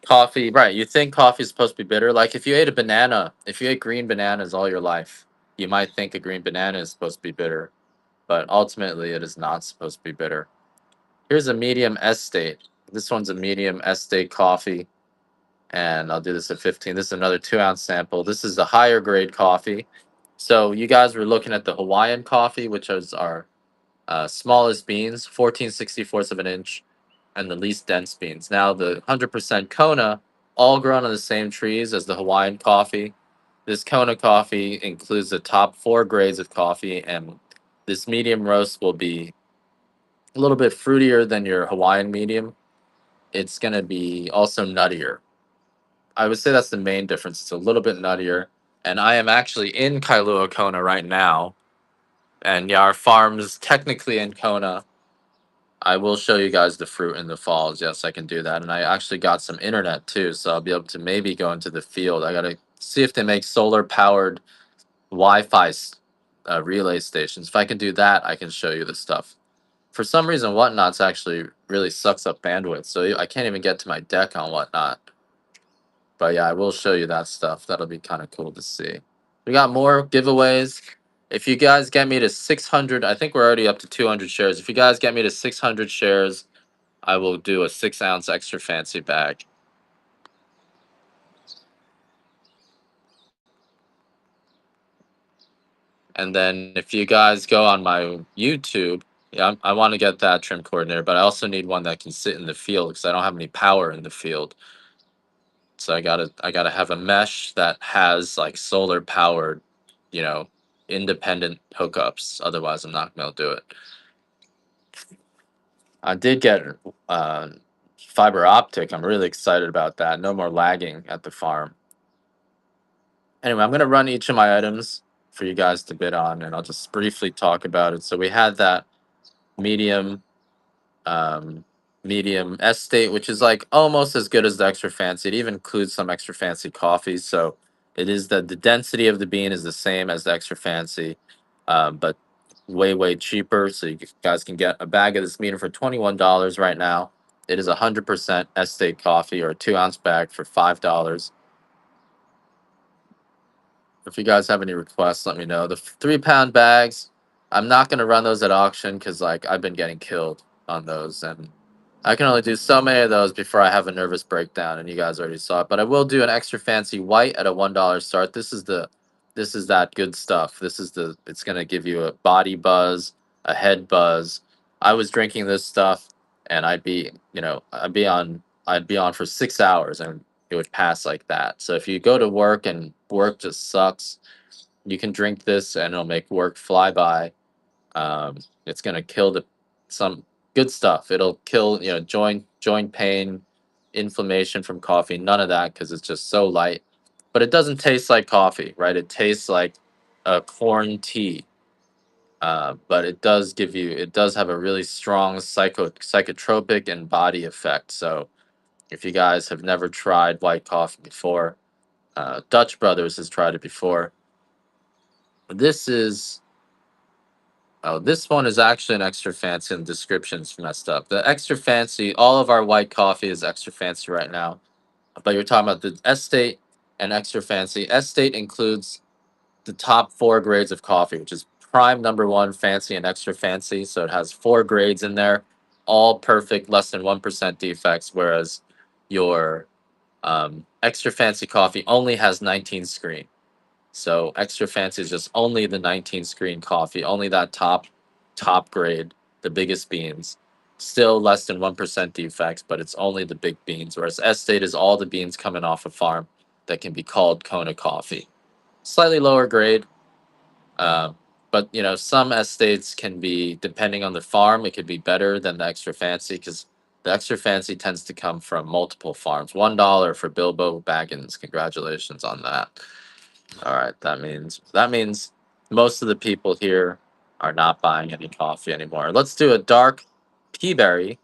Coffee, right? You think coffee is supposed to be bitter? Like if you ate a banana, if you ate green bananas all your life, you might think a green banana is supposed to be bitter, but ultimately it is not supposed to be bitter. Here's a medium estate. This one's a medium estate coffee, and I'll do this at 15. This is another 2 ounce sample. This is the higher grade coffee. So you guys were looking at the Hawaiian coffee, which is our smallest beans, 14/64 of an inch, and the least dense beans. Now the 100% Kona, all grown on the same trees as the Hawaiian coffee. This Kona coffee includes the top 4 grades of coffee, and this medium roast will be a little bit fruitier than your Hawaiian medium. It's going to be also nuttier. I would say that's the main difference. It's a little bit nuttier. And I am actually in Kailua Kona right now. And yeah, our farm's technically in Kona. I will show you guys the fruit in the falls. Yes, I can do that. And I actually got some internet too. So I'll be able to maybe go into the field. I got to see if they make solar powered Wi Fi relay stations. If I can do that, I can show you the stuff. For some reason, Whatnot's actually really sucks up bandwidth. So I can't even get to my deck on Whatnot. But yeah, I will show you that stuff. That'll be kind of cool to see. We got more giveaways. If you guys get me to 600, I think we're already up to 200 shares. If you guys get me to 600 shares, I will do a 6 ounce extra fancy bag. And then if you guys go on my YouTube, yeah, I want to get that trim coordinator, but I also need one that can sit in the field because I don't have any power in the field. So I gotta have a mesh that has like solar powered, you know, independent hookups. Otherwise, I'm not gonna do it. I did get uh, fiber optic. I'm really excited about that. No more lagging at the farm. Anyway, I'm gonna run each of my items for you guys to bid on, and I'll just briefly talk about it. So we had that medium um, medium estate, which is like almost as good as the extra fancy. It even includes some extra fancy coffees. So it is the density of the bean is the same as the extra fancy, but way cheaper. So you guys can get a bag of this medium for $21 right now. It is 100% estate coffee or a 2 ounce bag for $5. If you guys have any requests, let me know. The 3 pound bags, I'm not gonna run those at auction because like I've been getting killed on those, and I can only do so many of those before I have a nervous breakdown. And you guys already saw it, but I will do an extra fancy white at a $1 start. This is that good stuff. It's gonna give you a body buzz, a head buzz. I was drinking this stuff, and I'd be on for 6 hours, and it would pass like that. So if you go to work and work just sucks, you can drink this and it'll make work fly by. It's gonna kill the some good stuff. It'll kill joint pain, inflammation from coffee. None of that because it's just so light. But it doesn't taste like coffee, right? It tastes like a corn tea. But it does have a really strong psychotropic and body effect. So if you guys have never tried white coffee before, Dutch Brothers has tried it before. This is this one is actually an extra fancy and the description's messed up. The extra fancy, all of our white coffee is extra fancy right now. But you're talking about the estate and extra fancy. Estate includes the top 4 grades of coffee, which is prime number one, fancy and extra fancy. So it has 4 grades in there, all perfect, less than 1% defects, whereas your extra fancy coffee only has 19 screen. So extra fancy is just only the 19 screen coffee, only that top grade, the biggest beans. Still less than 1% defects, but it's only the big beans. Whereas estate is all the beans coming off a farm that can be called Kona coffee. Slightly lower grade, uh, but some estates can be, depending on the farm, it could be better than the extra fancy because the extra fancy tends to come from multiple farms. $1 for Bilbo Baggins. Congratulations on that. All right, that means most of the people here are not buying any coffee anymore. Let's do a dark peaberry.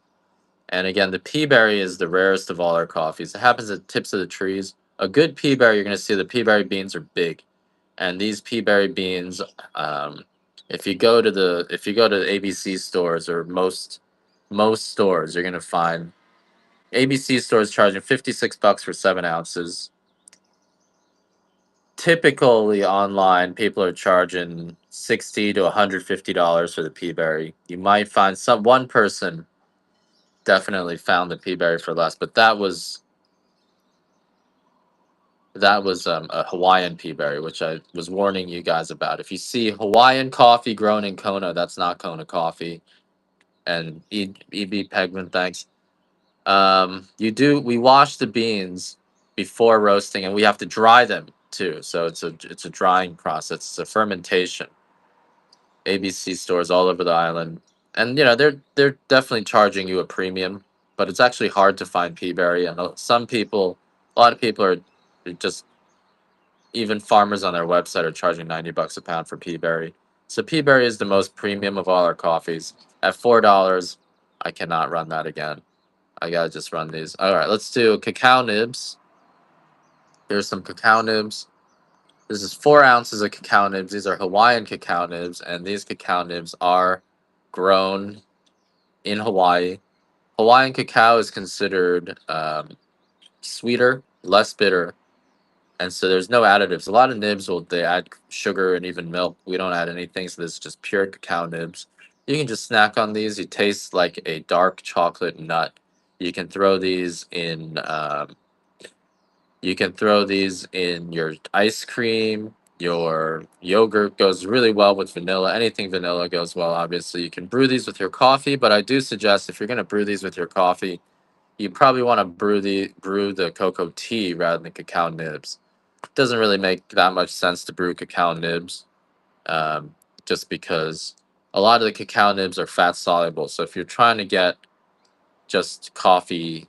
And again, the peaberry is the rarest of all our coffees. It happens at tips of the trees. A good peaberry, you're going to see the peaberry beans are big, and these peaberry beans, um, if you go to the ABC stores or most stores, you're going to find ABC store is charging $56 for 7 ounces. Typically online, people are charging $60 to $150 for the peaberry. You might find some one person definitely found the peaberry for less, but that was a Hawaiian peaberry, which I was warning you guys about. If you see Hawaiian coffee grown in Kona, that's not Kona coffee. And EB Pegman, thanks. We wash the beans before roasting, and we have to dry them too. So it's a drying process. It's a fermentation. ABC stores all over the island, and they're definitely charging you a premium, but it's actually hard to find peaberry, and a lot of people are just even farmers on their website are charging $90 a pound for peaberry. So peaberry is the most premium of all our coffees. At $4, I cannot run that again. I gotta just run these. All right, let's do cacao nibs. Here's some cacao nibs. This is 4 ounces of cacao nibs. These are Hawaiian cacao nibs, and these cacao nibs are grown in Hawaii. Hawaiian cacao is considered sweeter, less bitter, and so there's no additives. A lot of nibs they add sugar and even milk. We don't add anything, so this is just pure cacao nibs. You can just snack on these. You taste like a dark chocolate nut. You can throw these in. You can throw these in your ice cream. Your yogurt goes really well with vanilla. Anything vanilla goes well, obviously. You can brew these with your coffee, but I do suggest if you're going to brew these with your coffee, you probably want to brew the cocoa tea rather than cacao nibs. It doesn't really make that much sense to brew cacao nibs, just because a lot of the cacao nibs are fat soluble. So if you're trying to get just coffee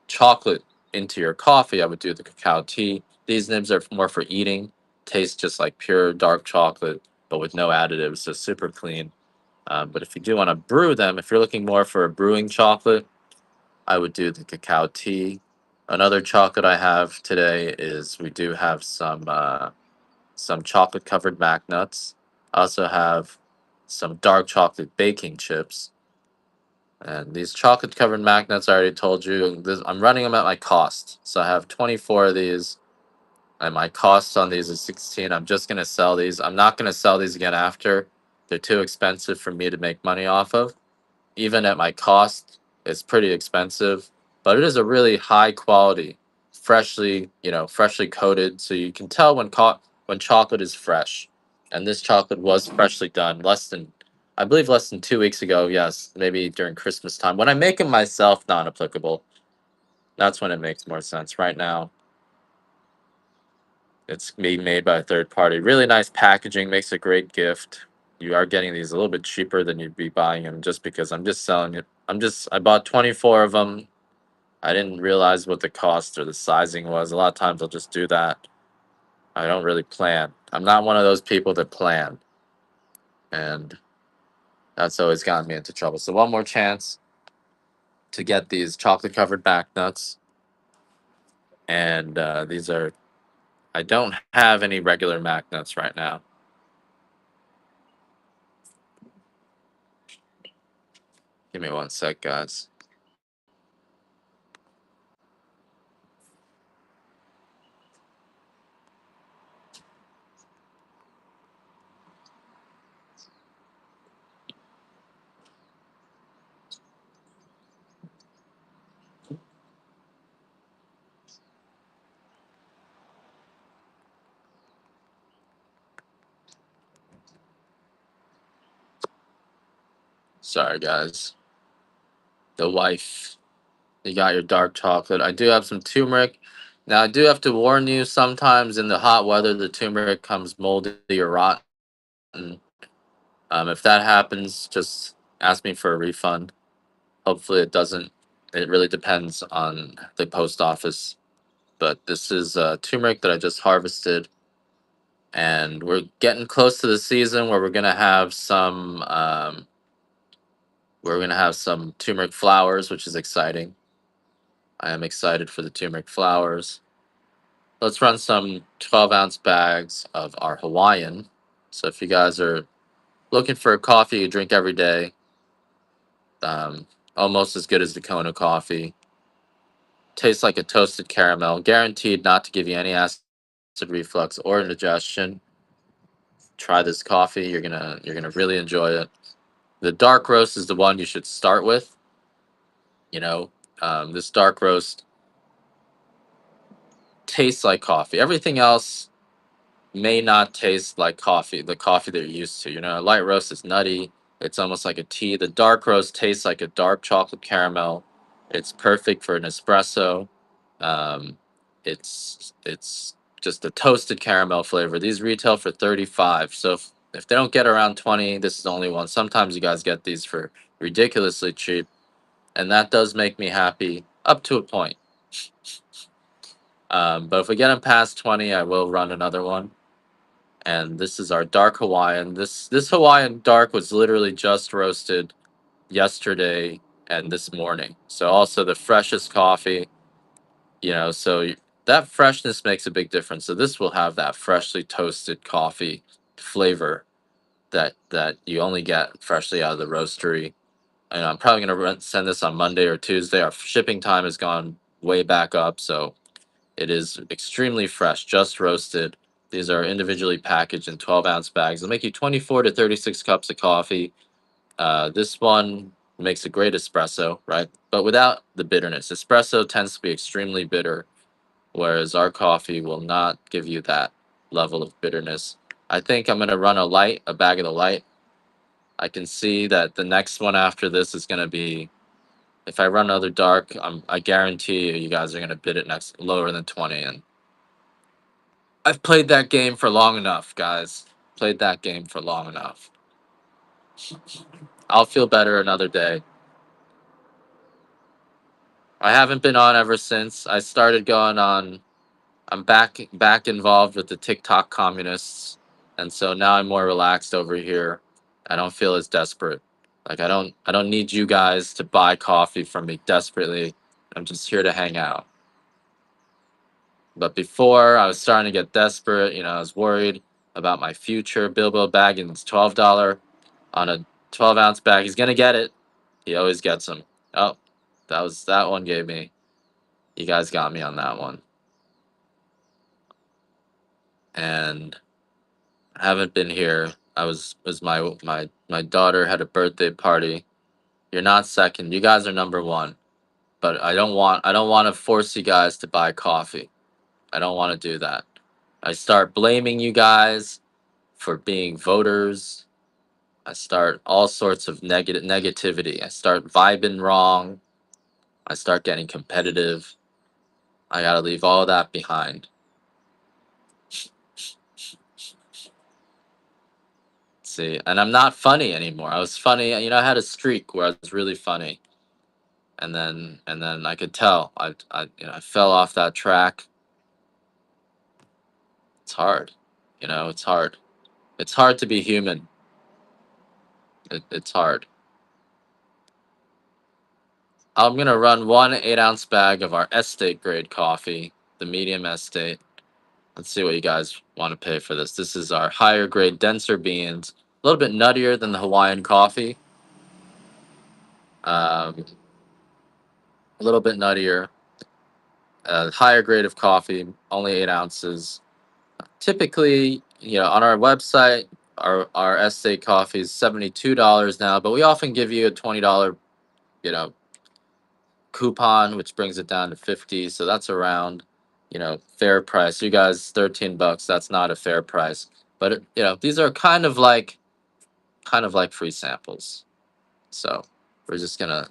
chocolate into your coffee, I would do the cacao tea. These nibs are more for eating. Taste just like pure dark chocolate, but with no additives, so super clean. But if you do want to brew them, if you're looking more for a brewing chocolate, I would do the cacao tea. Another chocolate I have today is we do have some chocolate covered mac nuts. I also have some dark chocolate baking chips. And these chocolate covered magnets, I already told you, I'm running them at my cost. So I have 24 of these, and my cost on these is 16. I'm just going to sell these. I'm not going to sell these again after. They're too expensive for me to make money off of. Even at my cost, it's pretty expensive, but it is a really high quality, freshly coated. So you can tell when chocolate is fresh. And this chocolate was freshly done I believe less than 2 weeks ago. Yes, maybe during Christmas time. When I make them myself, non applicable, that's when it makes more sense. Right now, it's being made by a third party. Really nice packaging, makes a great gift. You are getting these a little bit cheaper than you'd be buying them just because I'm just selling it. I bought 24 of them. I didn't realize what the cost or the sizing was. A lot of times I'll just do that. I don't really plan. I'm not one of those people that plan. And that's always gotten me into trouble. So one more chance to get these chocolate covered back nuts. And I don't have any regular Mac nuts right now. Give me one sec, guys. Sorry, guys. The wife. You got your dark chocolate. I do have some turmeric. Now, I do have to warn you, sometimes in the hot weather, the turmeric comes moldy or rotten. If that happens, just ask me for a refund. Hopefully, it doesn't. It really depends on the post office. But this is turmeric that I just harvested. And we're getting close to the season where we're gonna have some turmeric flowers, which is exciting. I am excited for the turmeric flowers. Let's run some 12-ounce bags of our Hawaiian. So if you guys are looking for a coffee you drink every day, um, almost as good as the Kona coffee. Tastes like a toasted caramel, guaranteed not to give you any acid reflux or indigestion. Try this coffee. You're gonna really enjoy it. The dark roast is the one you should start with. You know, this dark roast tastes like coffee. Everything else may not taste like coffee, the coffee that you're used to. A light roast is nutty. It's almost like a tea. The dark roast tastes like a dark chocolate caramel. It's perfect for an espresso. Um, it's just a toasted caramel flavor. These retail for 35. So if they don't get around 20, this is the only one. Sometimes you guys get these for ridiculously cheap, and that does make me happy up to a point. But if we get them past 20, I will run another one. And this is our dark Hawaiian. This Hawaiian dark was literally just roasted yesterday and this morning. So also the freshest coffee, that freshness makes a big difference. So this will have that freshly toasted coffee flavor that you only get freshly out of the roastery. And I'm probably gonna send this on Monday or Tuesday. Our shipping time has gone way back up, so it is extremely fresh, just roasted. These are individually packaged in 12-ounce bags. They'll make you 24 to 36 cups of coffee. This one makes a great espresso, right? But without the bitterness. Espresso tends to be extremely bitter, whereas our coffee will not give you that level of bitterness. I think I'm going to run a bag of the light. I can see that the next one after this is going to be, if I run another dark, I guarantee you guys are going to bid it next lower than 20. And I've played that game for long enough, guys. Played that game for long enough. I'll feel better another day. I haven't been on ever since. I started going on. I'm back involved with the TikTok communists, and so now I'm more relaxed over here. I don't feel as desperate. Like I don't need you guys to buy coffee from me desperately. I'm just here to hang out. But before, I was starting to get desperate. I was worried about my future. Bilbo Baggins, $12 on a 12-ounce bag. He's gonna get it. He always gets them. Oh, that one gave me. You guys got me on that one. And I haven't been here. Was my daughter had a birthday party. You're not second. You guys are number one. But I don't want to force you guys to buy coffee. I don't want to do that. I start blaming you guys for being voters. I start all sorts of negativity. I start vibing wrong. I start getting competitive. I gotta leave all that behind. See, and I'm not funny anymore. I was funny. I had a streak where I was really funny, and then I could tell I fell off that track. It's hard. It's hard. It's hard to be human. It's hard. I'm gonna run one 8-ounce bag of our estate grade coffee, the medium estate. Let's see what you guys want to pay for this. This is our higher grade, denser beans, a little bit nuttier than the Hawaiian coffee. A little bit nuttier. Higher grade of coffee, only 8 ounces. Typically, on our website, our estate coffee is $72 now, but we often give you a $20, you know, coupon, which brings it down to 50. So that's around, fair price. You guys, $13. That's not a fair price, but these are kind of like free samples. So we're just gonna.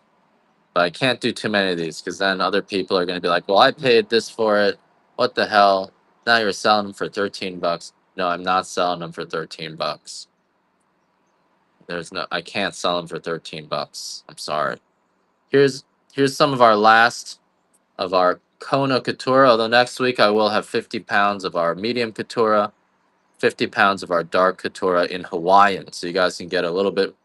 But I can't do too many of these because then other people are gonna be like, "Well, I paid this for it. What the hell? Now you're selling them for $13." No, I'm not selling them for $13. I can't sell them for $13. I'm sorry. Here's here's some of our last of our Kona Katura. Although next week I will have 50 pounds of our medium Katura, 50 pounds of our dark Katura in Hawaiian. So you guys can get a little bit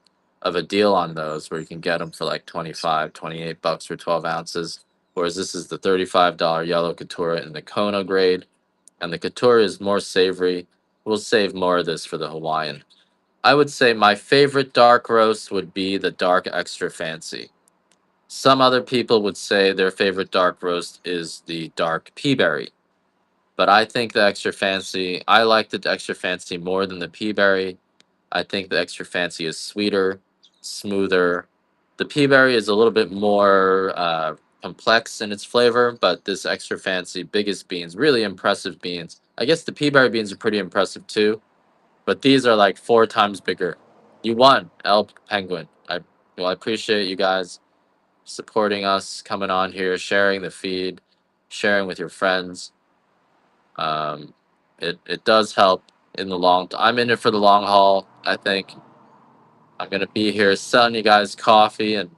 of a deal on those where you can get them for like 25, $28 for 12 ounces. Whereas this is the $35 yellow Katura in the Kona grade. And the Katura is more savory. We'll save more of this for the Hawaiian. I would say my favorite dark roast would be the dark extra fancy. Some other people would say their favorite dark roast is the dark peaberry, but I think the extra fancy. I like the extra fancy more than the peaberry. I think the extra fancy is sweeter, smoother. The peaberry is a little bit more complex in its flavor, but this extra fancy, biggest beans, really impressive beans. I guess the peaberry beans are pretty impressive too, but these are like 4 times bigger. You won, El Penguin. I appreciate you guys supporting us, coming on here, sharing the feed, sharing with your friends. Um, it does help in the long. I'm in it for the long haul. I think I'm gonna be here selling you guys coffee and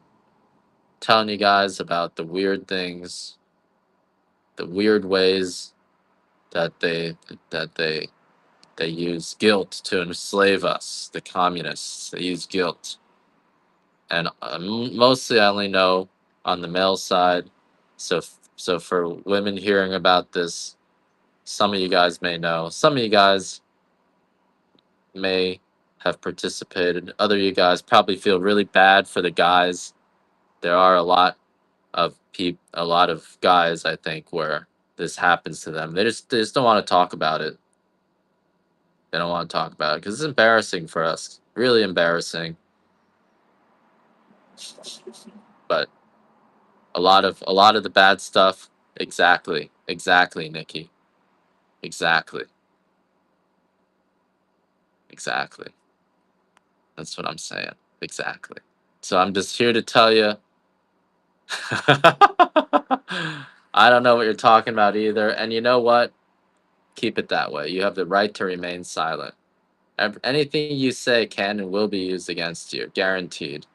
telling you guys about the weird things, the weird ways that they they use guilt to enslave us. The communists, they use guilt, and mostly I only know on the male side. So for women hearing about this, some of you guys may know. Some of you guys may have participated. Other you guys probably feel really bad for the guys. There are a lot of guys I think where this happens to them. They just don't want to talk about it. They don't want to talk about it because it's embarrassing for us. Really embarrassing. But a lot of the bad stuff. Exactly, Nikki. Exactly, exactly. That's what I'm saying. Exactly. So I'm just here to tell you. I don't know what you're talking about either. And you know what? Keep it that way. You have the right to remain silent. Anything you say can and will be used against you, guaranteed.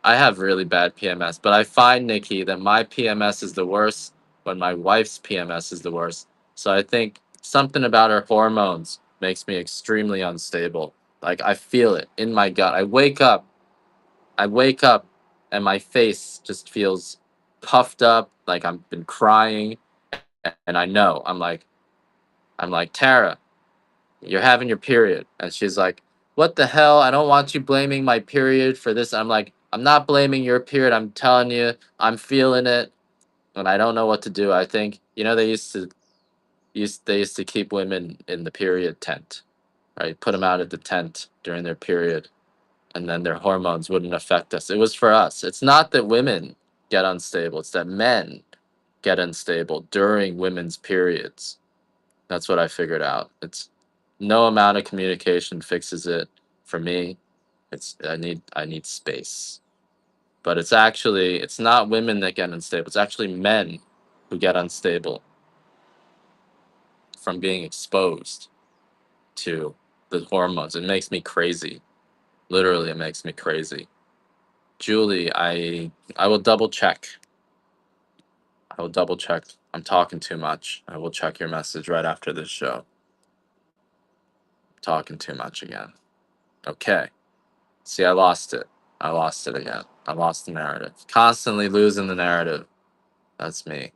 I have really bad PMS, but I find, Nikki, that my PMS is the worst when my wife's PMS is the worst. So I think something about her hormones makes me extremely unstable. Like I feel it in my gut. I wake up and my face just feels puffed up, like I've been crying, and I know I'm like Tara, you're having your period, and she's like, what the hell? I don't want you blaming my period for this. I'm like, I'm not blaming your period. I'm telling you, I'm feeling it, and I don't know what to do. I think they used to keep women in the period tent, right? Put them out at the tent during their period and then their hormones wouldn't affect us. It was for us. It's not that women get unstable, it's that men get unstable during women's periods. That's what I figured out. It's no amount of communication fixes it for me. I need space. But it's not women that get unstable. It's actually men who get unstable from being exposed to the hormones. It makes me crazy. Literally, it makes me crazy. Julie, I will double check. I will double check. I'm talking too much. I will check your message right after this show. Talking too much again. Okay. See, I lost it. I lost it again. I lost the narrative. Constantly losing the narrative. That's me.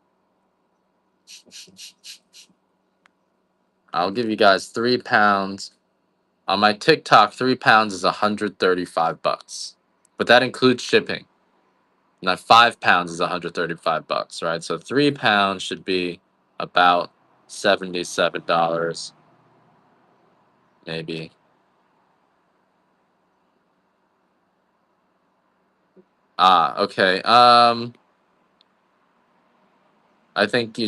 I'll give you guys £3. On my TikTok, £3 is $135. But that includes shipping. Now £5 is $135, right? So £3 should be about $77, maybe. Okay. I think you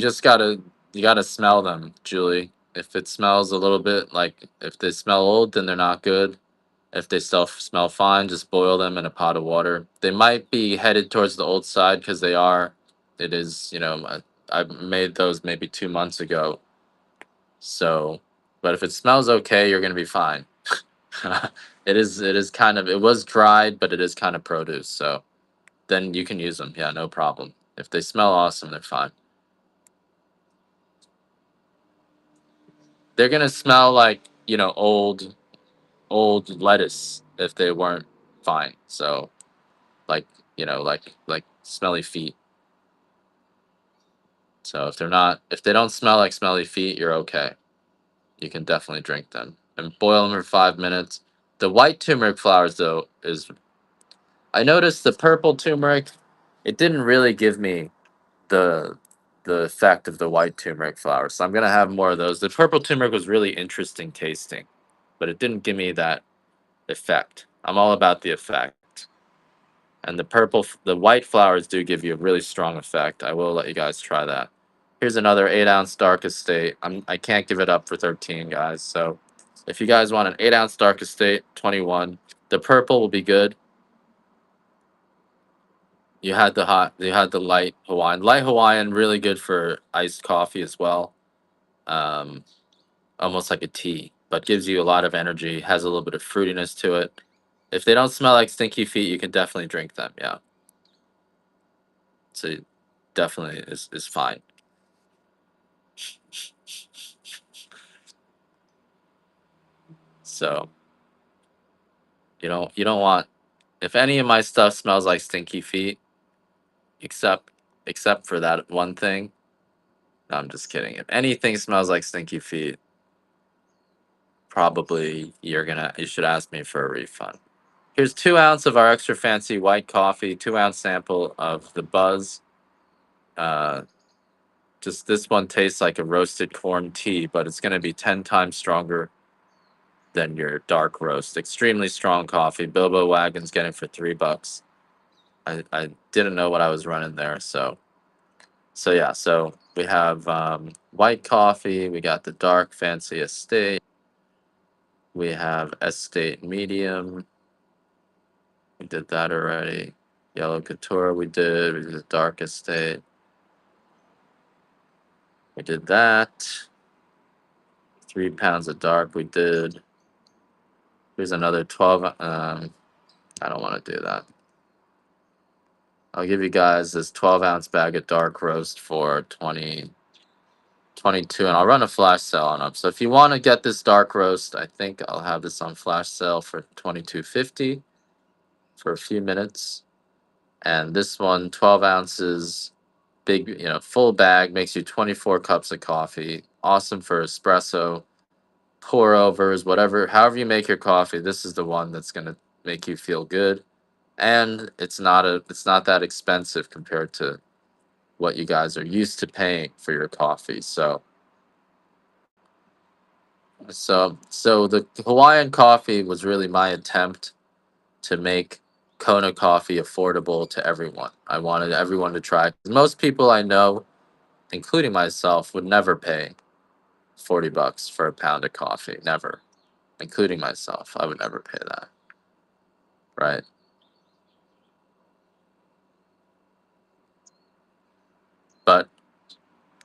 gotta smell them, Julie. If it smells a little bit like if they smell old, then they're not good. If they still smell fine, just boil them in a pot of water. They might be headed towards the old side because they are. It is, I made those maybe 2 months ago. So, but if it smells okay, you're gonna be fine. It was dried, but it is kind of produce. So then you can use them. Yeah, no problem. If they smell awesome, they're fine. They're gonna smell like old lettuce if they weren't fine. So like like smelly feet. So if they don't smell like smelly feet, you're okay. You can definitely drink them and boil them for 5 minutes. The white turmeric flowers though is I noticed the purple turmeric it didn't really give me the the effect of the white turmeric flower. So I'm gonna have more of those. The purple turmeric was really interesting tasting, but it didn't give me that effect. I'm all about the effect. And the white flowers do give you a really strong effect. I will let you guys try that. Here's another 8-ounce dark estate. I can't give it up for 13, guys. So if you guys want an 8-ounce dark estate, 21. The purple will be good. You had the light Hawaiian. Light Hawaiian really good for iced coffee as well. Um, Almost like a tea, but gives you a lot of energy. Has a little bit of fruitiness to it. If they don't smell like stinky feet, you can definitely drink them. Yeah, so definitely is fine. So you don't want, if any of my stuff smells like stinky feet, except except for that one thing. No, I'm just kidding. If anything smells like stinky feet, probably you should ask me for a refund. Here's 2 ounce of our extra fancy white coffee, 2 ounce sample of the Buzz. Uh, just this one tastes like a roasted corn tea, but it's going to be 10 times stronger than your dark roast. Extremely strong coffee. Bilbo Wagon's getting for $3. I didn't know what I was running there, so yeah. So we have white coffee. We got the dark fancy estate. We have estate medium. We did that already. Yellow couture. We did. We did the dark estate. We did that. 3 pounds of dark. We did. Here's another 12. I don't want to do that. I'll give you guys this 12-ounce bag of dark roast for 22, and I'll run a flash sale on them. So if you want to get this dark roast, I think I'll have this on flash sale for 22.50 for a few minutes. And this one, 12 ounces, big, full bag, makes you 24 cups of coffee. Awesome for espresso, pour overs, whatever, however you make your coffee. This is the one that's gonna make you feel good, and it's not that expensive compared to what you guys are used to paying for your coffee. So the Hawaiian coffee was really my attempt to make Kona coffee affordable to everyone. I wanted everyone to try. Most people I know, including myself, would never pay $40 for a pound of coffee. Never, including myself. I would never pay that. Right. But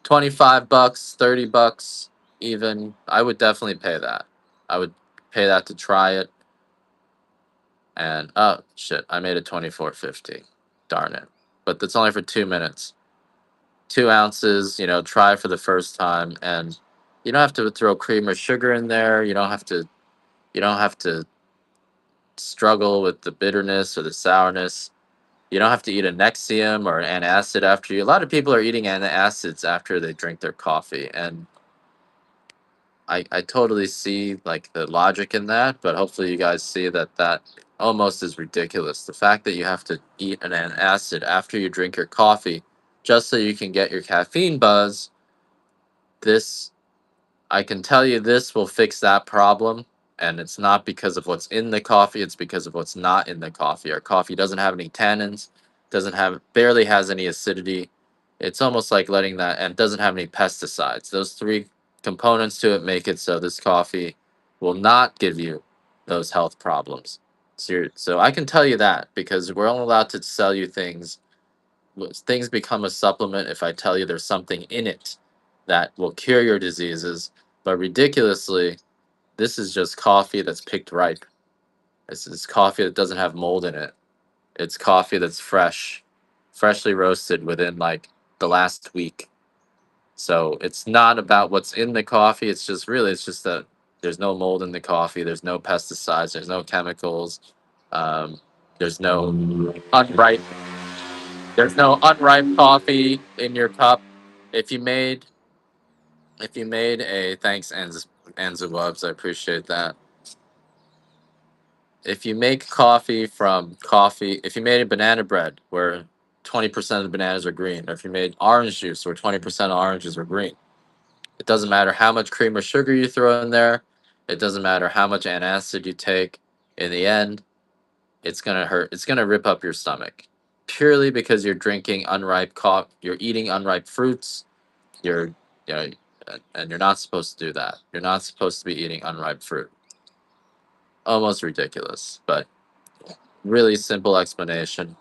$25, $30, even, I would definitely pay that. I would pay that to try it. And oh shit, I made it 24.50. Darn it. But that's only for 2 minutes. 2 ounces, try for the first time, and you don't have to throw cream or sugar in there. You don't have to struggle with the bitterness or the sourness. You don't have to eat a Nexium or an antacid after you. A lot of people are eating antacids after they drink their coffee, and I totally see like the logic in that, but hopefully you guys see that that almost is ridiculous. The fact that you have to eat an antacid after you drink your coffee just so you can get your caffeine buzz, this I can tell you this will fix that problem. And it's not because of what's in the coffee, it's because of what's not in the coffee. Our coffee doesn't have any tannins, barely has any acidity. It's almost like letting that, and doesn't have any pesticides. Those three components to it make it so this coffee will not give you those health problems. So I can tell you that because we're only allowed to sell you things. Things become a supplement if I tell you there's something in it that will cure your diseases. But ridiculously, this is just coffee that's picked ripe. This is coffee that doesn't have mold in it. It's coffee that's freshly roasted within like the last week. So it's not about what's in the coffee. It's just that there's no mold in the coffee. There's no pesticides. There's no chemicals. Um, there's no unripe. There's no unripe coffee in your cup. If you made if you made a thanks Anza Wubs, I appreciate that. If you make coffee from coffee, if you made a banana bread where 20% of the bananas are green. Or if you made orange juice where 20% of oranges are green. It doesn't matter how much cream or sugar you throw in there. It doesn't matter how much antacid you take. In the end, it's gonna hurt. It's gonna rip up your stomach, purely because you're drinking unripe You're eating unripe fruits. You're, you know, and you're not supposed to do that. You're not supposed to be eating unripe fruit. Almost ridiculous, but really simple explanation.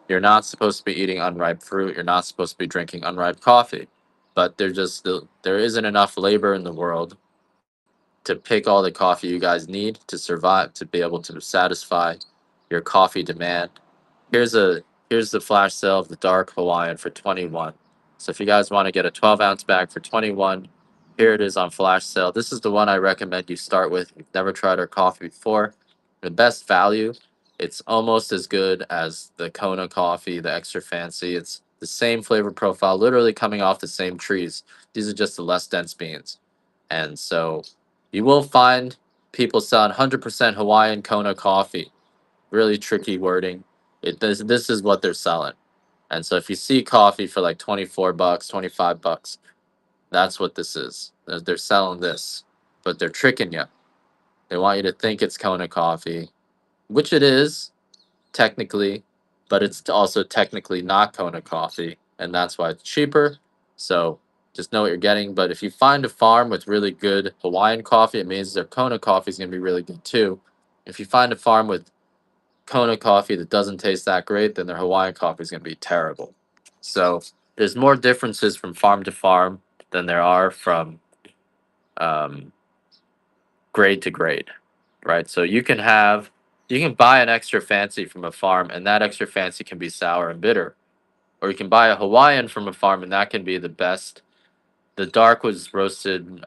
You're not supposed to be eating unripe fruit. You're not supposed to be drinking unripe coffee. But there isn't enough labor in the world to pick all the coffee you guys need to survive, to be able to satisfy your coffee demand. Here's a here's the flash sale of the dark Hawaiian for 21. So if you guys want to get a 12-ounce bag for 21, here it is on flash sale. This is the one I recommend you start with. If you've never tried our coffee before. The best value. It's almost as good as the Kona coffee, the extra fancy. It's the same flavor profile, literally coming off the same trees. These are just the less dense beans. And so you will find people selling 100% Hawaiian Kona coffee. Really tricky wording. This is what they're selling. And so if you see coffee for like 24 bucks, 25 bucks, that's what this is. They're selling this, but they're tricking you. They want you to think it's Kona coffee, which it is technically, but it's also technically not Kona coffee, and that's why it's cheaper. So just know what you're getting. But if you find a farm with really good Hawaiian coffee, it means their Kona coffee is going to be really good too. If you find a farm with Kona coffee that doesn't taste that great, then their Hawaiian coffee is going to be terrible. So there's more differences from farm to farm than there are from um, grade to grade, right? So you can buy an extra fancy from a farm, and that extra fancy can be sour and bitter, or you can buy a Hawaiian from a farm, and that can be the best. The dark was roasted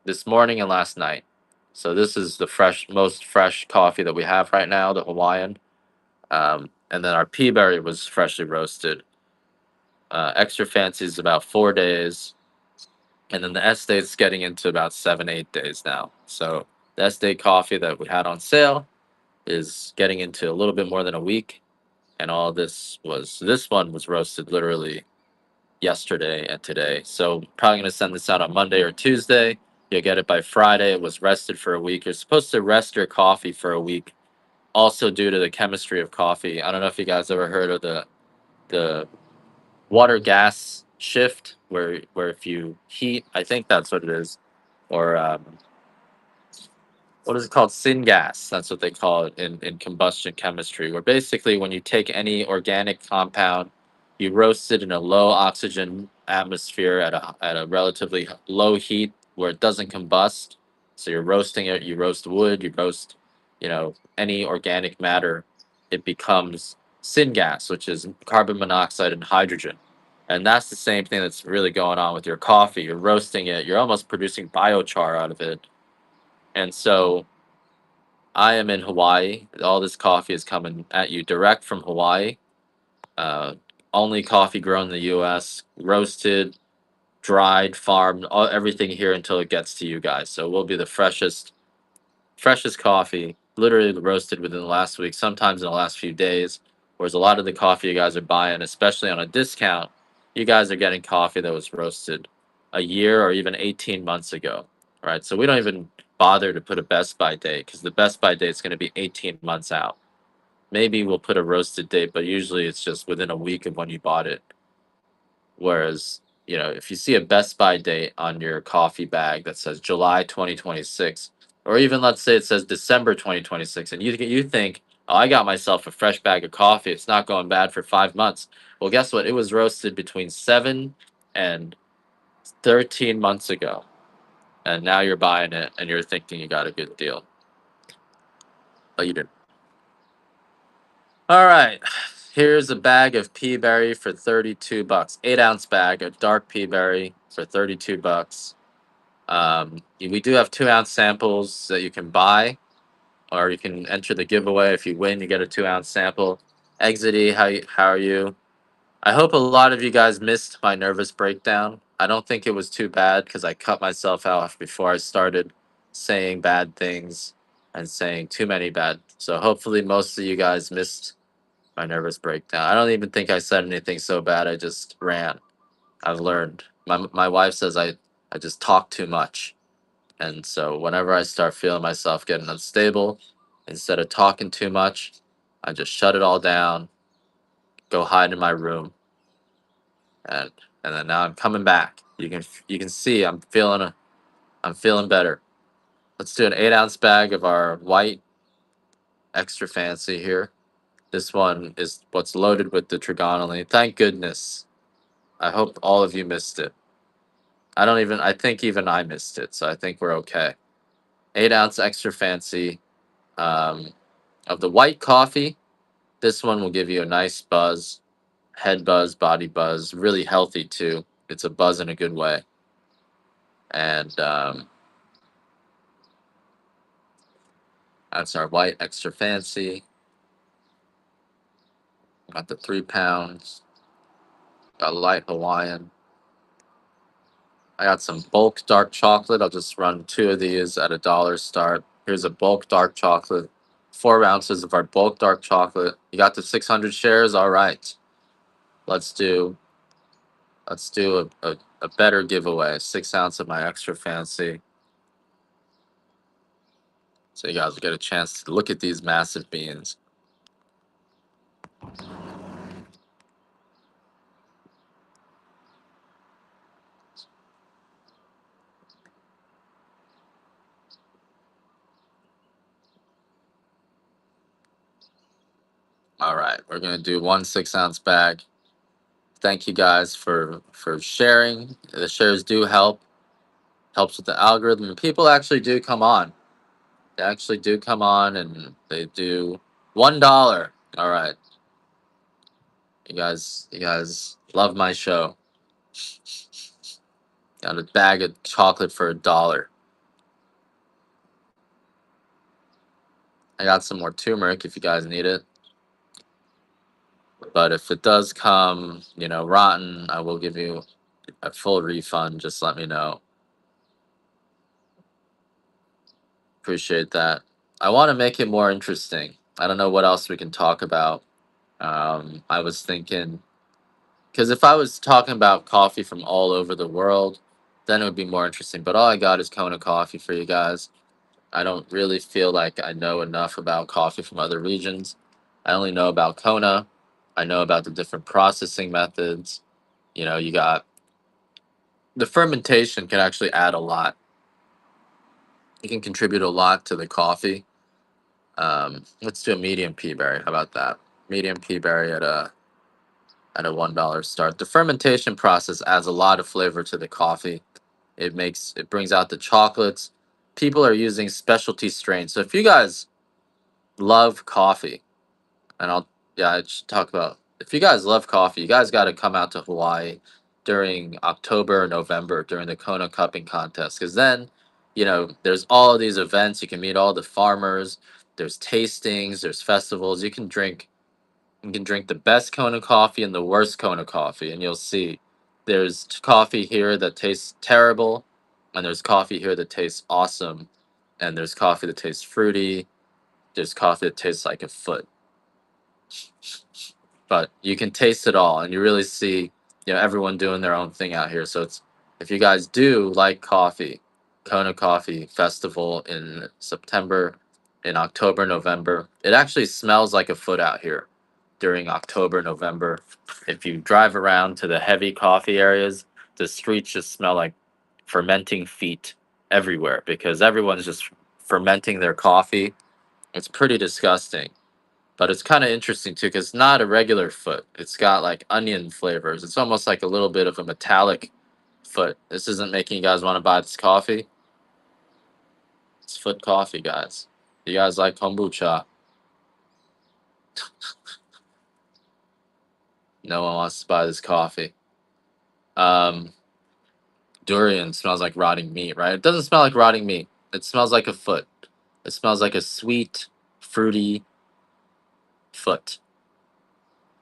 this morning and last night, so this is the most fresh coffee that we have right now, the Hawaiian. And then our pea berry was freshly roasted. Extra fancy is about 4 days, and then the estate's getting into about 7, 8 days now. So the estate coffee that we had on sale is getting into a little bit more than a week, and this one was roasted literally yesterday and today. So probably gonna send this out on Monday or Tuesday. You'll get it by Friday. It was rested for a week. You're supposed to rest your coffee for a week, also due to the chemistry of coffee. I don't know if you guys ever heard of the water gas shift, where if you heat, I think that's what it is, or what is it called? Syngas. That's what they call it in combustion chemistry, where basically when you take any organic compound, you roast it in a low oxygen atmosphere at a relatively low heat where it doesn't combust. So you're roasting it, you roast wood, you roast, any organic matter, it becomes syngas, which is carbon monoxide and hydrogen. And that's the same thing that's really going on with your coffee. You're roasting it, you're almost producing biochar out of it. And so I am in Hawaii. All this coffee is coming at you direct from Hawaii. Uh, Only coffee grown in the U.S., roasted, dried, farmed, everything here until it gets to you guys. So we'll be the freshest coffee, literally roasted within the last week, sometimes in the last few days. Whereas a lot of the coffee you guys are buying, especially on a discount, you guys are getting coffee that was roasted a year or even 18 months ago, right? So we don't even bother to put a Best By date because the Best By date is going to be 18 months out. Maybe we'll put a roasted date, but usually it's just within a week of when you bought it. Whereas, if you see a Best By date on your coffee bag that says July 2026, or even let's say it says December 2026, and you think, oh, I got myself a fresh bag of coffee. It's not going bad for 5 months. Well, guess what? It was roasted between 7 and 13 months ago. And now you're buying it and you're thinking you got a good deal. Oh, you didn't. All right. Here's a bag of pea berry for 32 bucks. 8-ounce bag of dark pea berry for 32 bucks. We do have 2-ounce samples that you can buy, or you can enter the giveaway. If you win, you get a 2-ounce sample. Exity, how are you? I hope a lot of you guys missed my nervous breakdown. I don't think it was too bad because I cut myself off before I started saying bad things and saying too many bad. So hopefully most of you guys missed my nervous breakdown. I don't even think I said anything so bad. I just ran. I've learned. My wife says I just talk too much. And so whenever I start feeling myself getting unstable, instead of talking too much, I just shut it all down, go hide in my room, and and then now I'm coming back. You can see I'm feeling better. Let's do an 8 ounce bag of our white extra fancy here. This one is what's loaded with the trigonally. Thank goodness. I hope all of you missed it. I think even I missed it, so I think we're okay. 8 ounce extra fancy um, of the white coffee. This one will give you a nice buzz, head buzz, body buzz, really healthy too. It's a buzz in a good way. And that's our white extra fancy. Got the 3 pounds. Got light Hawaiian. I got some bulk dark chocolate. I'll just run two of these at $1 start. Here's a bulk dark chocolate. 4 ounces of our bulk dark chocolate. You got the 600 shares? All right. Let's do a better giveaway. 6 ounce of my extra fancy. So you guys get a chance to look at these massive beans. All right, we're gonna do one 6 ounce bag. Thank you guys for sharing. The shares do help. Helps with the algorithm. And people actually do come on. They actually do come on and they do $1. All right. You guys love my show. Got a bag of chocolate for $1. I got some more turmeric if you guys need it. But if it does come, rotten, I will give you a full refund. Just let me know. Appreciate that. I want to make it more interesting. I don't know what else we can talk about. I was thinking, because if I was talking about coffee from all over the world, then it would be more interesting. But all I got is Kona coffee for you guys. I don't really feel like I know enough about coffee from other regions. I only know about Kona. I know about the different processing methods. You got the fermentation can actually add a lot. It can contribute a lot to the coffee. Let's do a medium pea berry. How about that? Medium pea berry at a $1 start. The fermentation process adds a lot of flavor to the coffee. It brings out the chocolates. People are using specialty strains. So if you guys love coffee, and I should talk about if you guys love coffee, you guys got to come out to Hawaii during October or November during the Kona cupping contest, because then there's all of these events. You can meet all the farmers. There's tastings. There's festivals. You can drink the best Kona coffee and the worst Kona coffee, and you'll see there's coffee here that tastes terrible, and there's coffee here that tastes awesome, and there's coffee that tastes fruity. There's coffee that tastes like a foot, but you can taste it all, and you really see everyone doing their own thing out here. So if you guys do like coffee, Kona Coffee Festival in September, in October, November, it actually smells like a foot out here during October, November. If you drive around to the heavy coffee areas, the streets just smell like fermenting feet everywhere because everyone's just fermenting their coffee. It's pretty disgusting, but it's kind of interesting too because it's not a regular foot. It's got like onion flavors. It's almost like a little bit of a metallic foot. This isn't making you guys want to buy this coffee. It's foot coffee, guys. You guys like kombucha? No one wants to buy this coffee. Um, Durian smells like rotting meat, right? It doesn't smell like rotting meat. It smells like a foot. It smells like a sweet, fruity foot.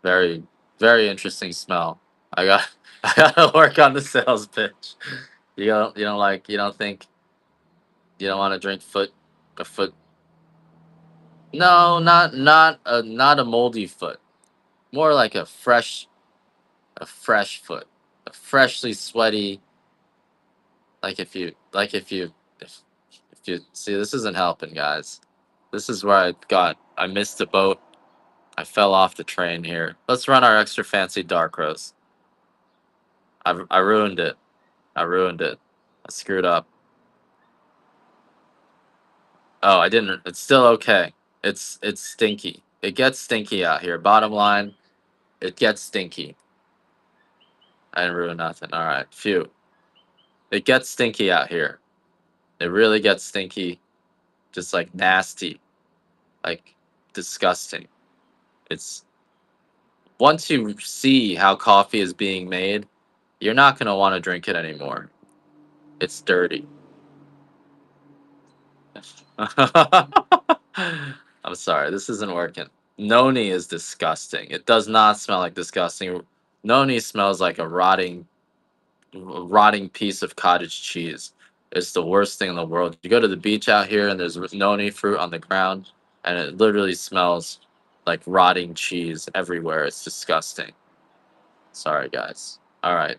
Very, very interesting smell. I got I gotta work on the sales pitch. You don't think you don't want to drink a foot. No, not a moldy foot. more like a fresh foot, a freshly sweaty. If you see, this isn't helping, guys. This is where I missed the boat. I fell off the train here. Let's run our extra fancy dark roast. I ruined it. I ruined it. I screwed up. Oh, I didn't. It's still okay. It's stinky. It gets stinky out here. Bottom line, it gets stinky. I didn't ruin nothing. All right, phew. It gets stinky out here. It really gets stinky, just like nasty, like disgusting. It's once you see how coffee is being made, you're not gonna want to drink it anymore. It's dirty. I'm sorry, this isn't working. Noni is disgusting. It does not smell like disgusting. Noni smells like a rotting piece of cottage cheese. It's the worst thing in the world. You go to the beach out here and there's noni fruit on the ground, and it literally smells like rotting cheese everywhere. It's disgusting. Sorry, guys. All right.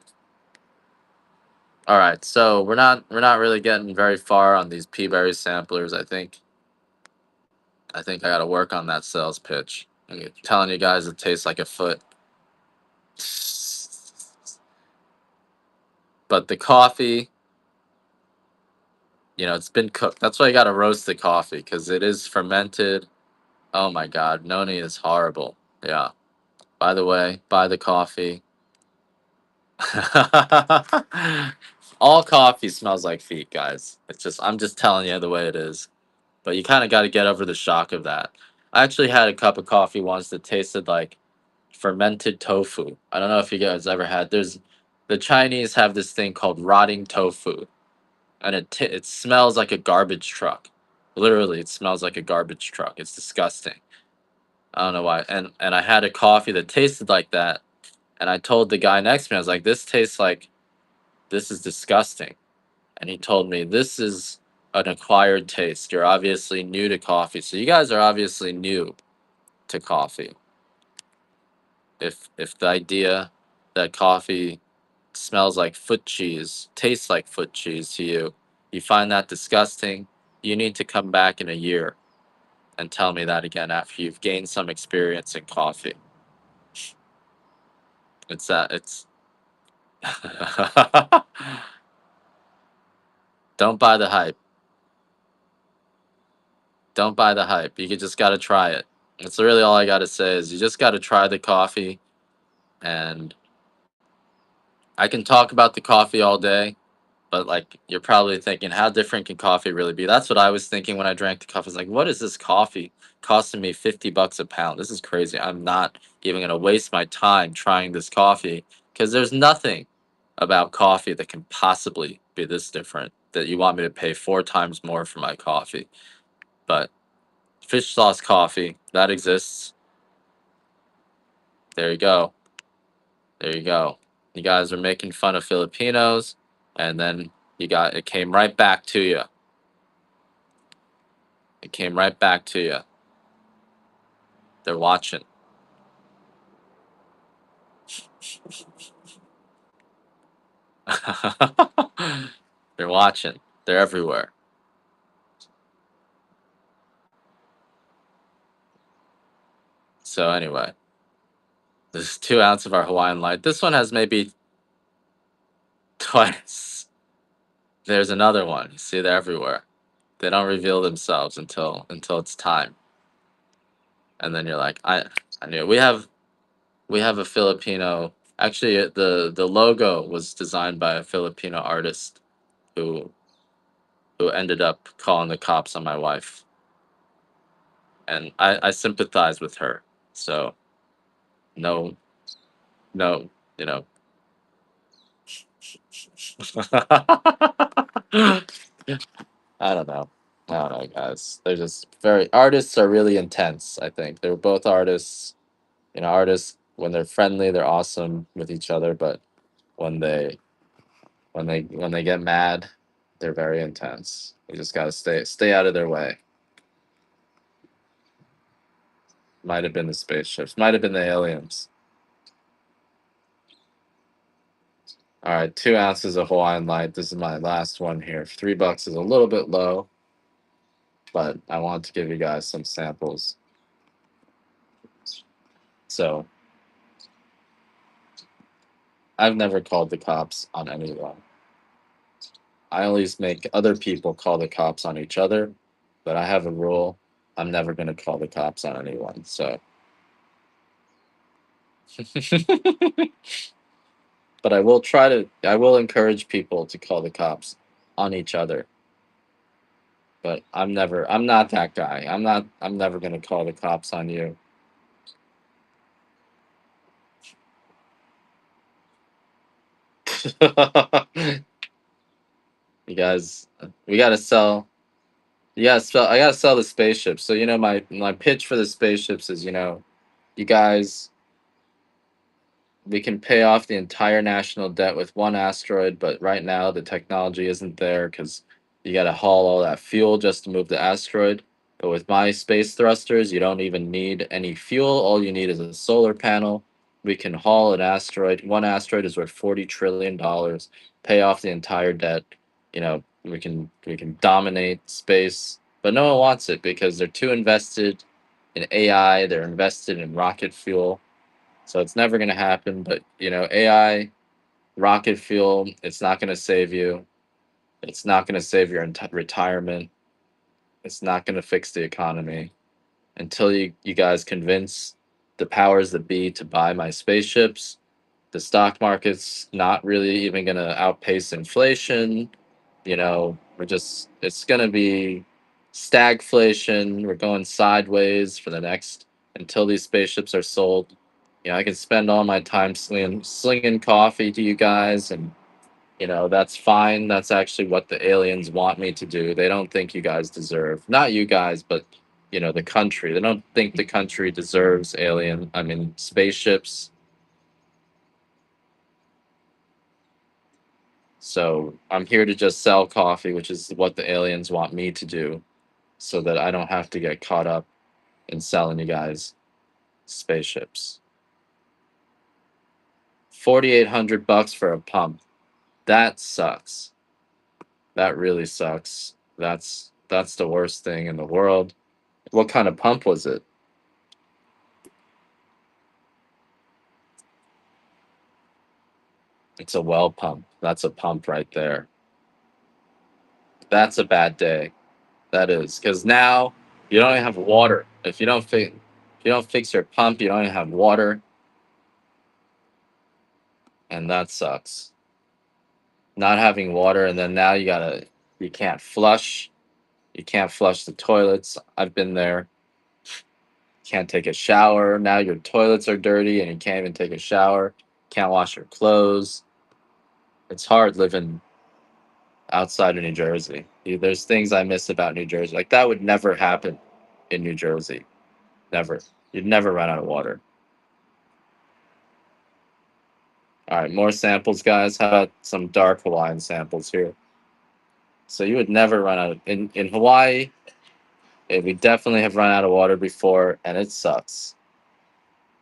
So we're not really getting very far on these peaberry samplers. I think I got to work on that sales pitch. I'm telling you guys, it tastes like a foot. But the coffee, it's been cooked. That's why you got to roast the coffee because it is fermented. Oh my God, noni is horrible. Yeah. By the way, buy the coffee. All coffee smells like feet, guys. I'm just telling you the way it is. But you kind of got to get over the shock of that. I actually had a cup of coffee once that tasted like fermented tofu. I don't know if you guys ever had. The Chinese have this thing called rotting tofu, and it smells like a garbage truck. Literally, it smells like a garbage truck. It's disgusting. I don't know why. And I had a coffee that tasted like that, and I told the guy next to me, I was like, this is disgusting. And he told me, this is an acquired taste. You're obviously new to coffee. So you guys are obviously new to coffee. If the idea that coffee smells like foot cheese, tastes like foot cheese to you, you find that disgusting, you need to come back in a year and tell me that again after you've gained some experience in coffee. It's don't buy the hype. Don't buy the hype. You just got to try it. That's really all I got to say is you just got to try the coffee. And I can talk about the coffee all day, but like you're probably thinking, how different can coffee really be? That's what I was thinking when I drank the coffee. I was like, what is this coffee costing me $50 a pound? This is crazy. I'm not even gonna waste my time trying this coffee because there's nothing about coffee that can possibly be this different that you want me to pay 4 times more for my coffee. But fish sauce coffee, that exists. There you go. There you go. You guys are making fun of Filipinos, and then it came right back to you. It came right back to you. They're watching. They're watching. They're everywhere. So anyway, this is 2 ounces of our Hawaiian light. This one has maybe twice. There's another one. You see, they're everywhere. They don't reveal themselves until it's time. And then you're like, I knew it. We have a Filipino. Actually, the logo was designed by a Filipino artist who who ended up calling the cops on my wife, and I sympathize with her. So no, no, you know. I don't know. I don't know, guys. They're just very artists are really intense. I think they're both artists. Artists when they're friendly, they're awesome with each other, but when they get mad, they're very intense. You just gotta stay out of their way. Might have been the spaceships. Might have been the aliens. All right, 2 ounces of Hawaiian Light. This is my last one here. $3 is a little bit low, but I want to give you guys some samples. So I've never called the cops on anyone. I always make other people call the cops on each other, but I have a rule. I'm never going to call the cops on anyone. So, but I will encourage people to call the cops on each other. But I'm not that guy. I'm never going to call the cops on you. You guys, we got to sell. I got to sell the spaceships. So, my pitch for the spaceships is, you guys, we can pay off the entire national debt with one asteroid, but right now the technology isn't there because you got to haul all that fuel just to move the asteroid. But with my space thrusters, you don't even need any fuel. All you need is a solar panel. We can haul an asteroid. One asteroid is worth $40 trillion. Pay off the entire debt. We can dominate space, but no one wants it because they're too invested in AI. They're invested in rocket fuel, so it's never going to happen. But, AI, rocket fuel, it's not going to save you. It's not going to save your retirement. It's not going to fix the economy until you guys convince the powers that be to buy my spaceships. The stock market's not really even going to outpace inflation. It's going to be stagflation. We're going sideways for the next, until these spaceships are sold. I can spend all my time slinging coffee to you guys, and that's fine. That's actually what the aliens want me to do. They don't think you guys deserve, not you guys, but the country. They don't think the country deserves spaceships. So I'm here to just sell coffee, which is what the aliens want me to do, so that I don't have to get caught up in selling you guys spaceships. 4,800 bucks for a pump. That sucks. That really sucks. That's the worst thing in the world. What kind of pump was it? It's a well pump. That's a pump right there. That's a bad day. That is, because now you don't have water. If you don't fix your pump, you don't even have water, and that sucks. Not having water, and then now you can't flush. You can't flush the toilets. I've been there. Can't take a shower. Now your toilets are dirty, and you can't even take a shower. Can't wash your clothes. It's hard living outside of New Jersey. There's things I miss about New Jersey. Like that would never happen in New Jersey. Never. You'd never run out of water. All right, more samples, guys. How about some dark Hawaiian samples here? So you would never run out in Hawaii. We definitely have run out of water before, and it sucks.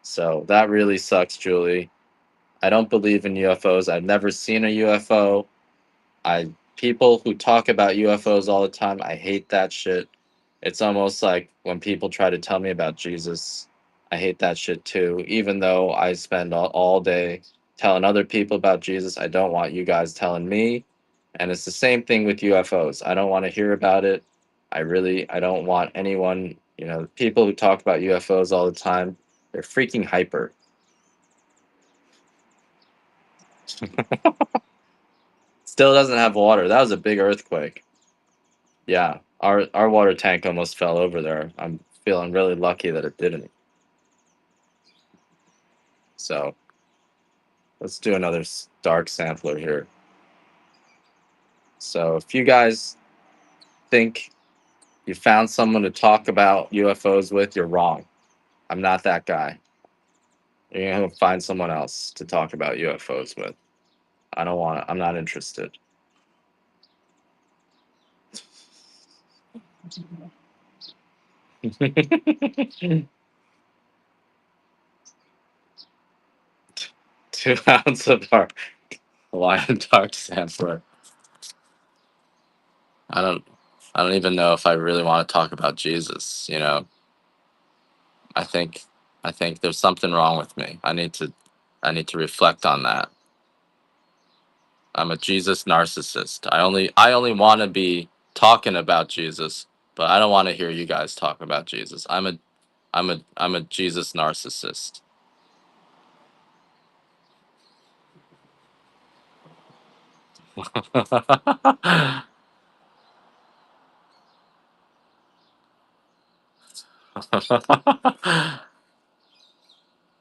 So that really sucks, Julie. I don't believe in UFOs. I've never seen a UFO. I People who talk about UFOs all the time, I hate that shit. It's almost like when people try to tell me about Jesus. I hate that shit too. Even though I spend all day telling other people about Jesus, I don't want you guys telling me. And it's the same thing with UFOs. I don't want to hear about it. I don't want anyone, people who talk about UFOs all the time, they're freaking hyper. Still doesn't have water. That was a big earthquake. Yeah, our water tank almost fell over there. I'm feeling really lucky that it didn't. So let's do another dark sampler here. So if you guys think you found someone to talk about UFOs with, you're wrong. I'm not that guy. You're gonna find someone else to talk about UFOs with. I don't want to. I'm not interested. 2 ounces of our Hawaiian dark sampler. I don't I don't even know if I really want to talk about Jesus, you know. I think I think there's something wrong with me. I need to reflect on that. I'm a Jesus narcissist. I only want to be talking about Jesus, but I don't want to hear you guys talk about Jesus. I'm a Jesus narcissist.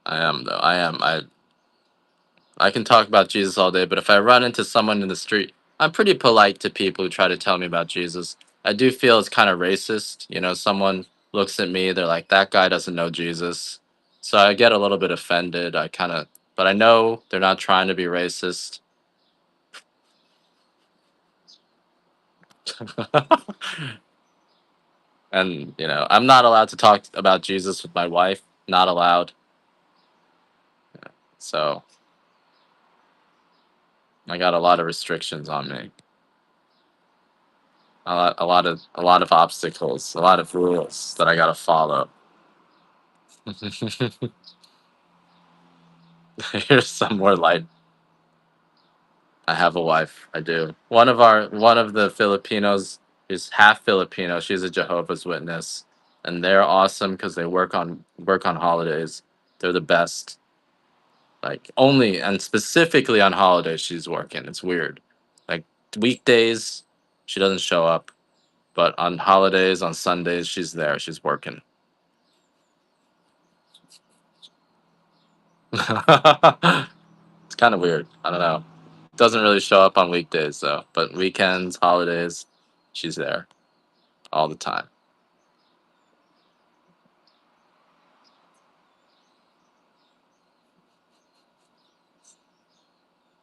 I am though. I am. I can talk about Jesus all day, but if I run into someone in the street, I'm pretty polite to people who try to tell me about Jesus. I do feel it's kind of racist. You know, someone looks at me, they're like, that guy doesn't know Jesus. So I get a little bit offended. But I know they're not trying to be racist. And, you know, I'm not allowed to talk about Jesus with my wife. Not allowed. So I got a lot of restrictions on me. A lot of obstacles, a lot of rules that I gotta follow. Here's some more light. I have a wife. I do. One of the Filipinos is half Filipino. She's a Jehovah's Witness, and they're awesome because they work on holidays. They're the best. Like only and specifically on holidays, she's working. It's weird. Like weekdays, she doesn't show up, but on holidays, on Sundays, she's there. She's working. It's kind of weird. I don't know. Doesn't really show up on weekdays though, but weekends, holidays, she's there all the time.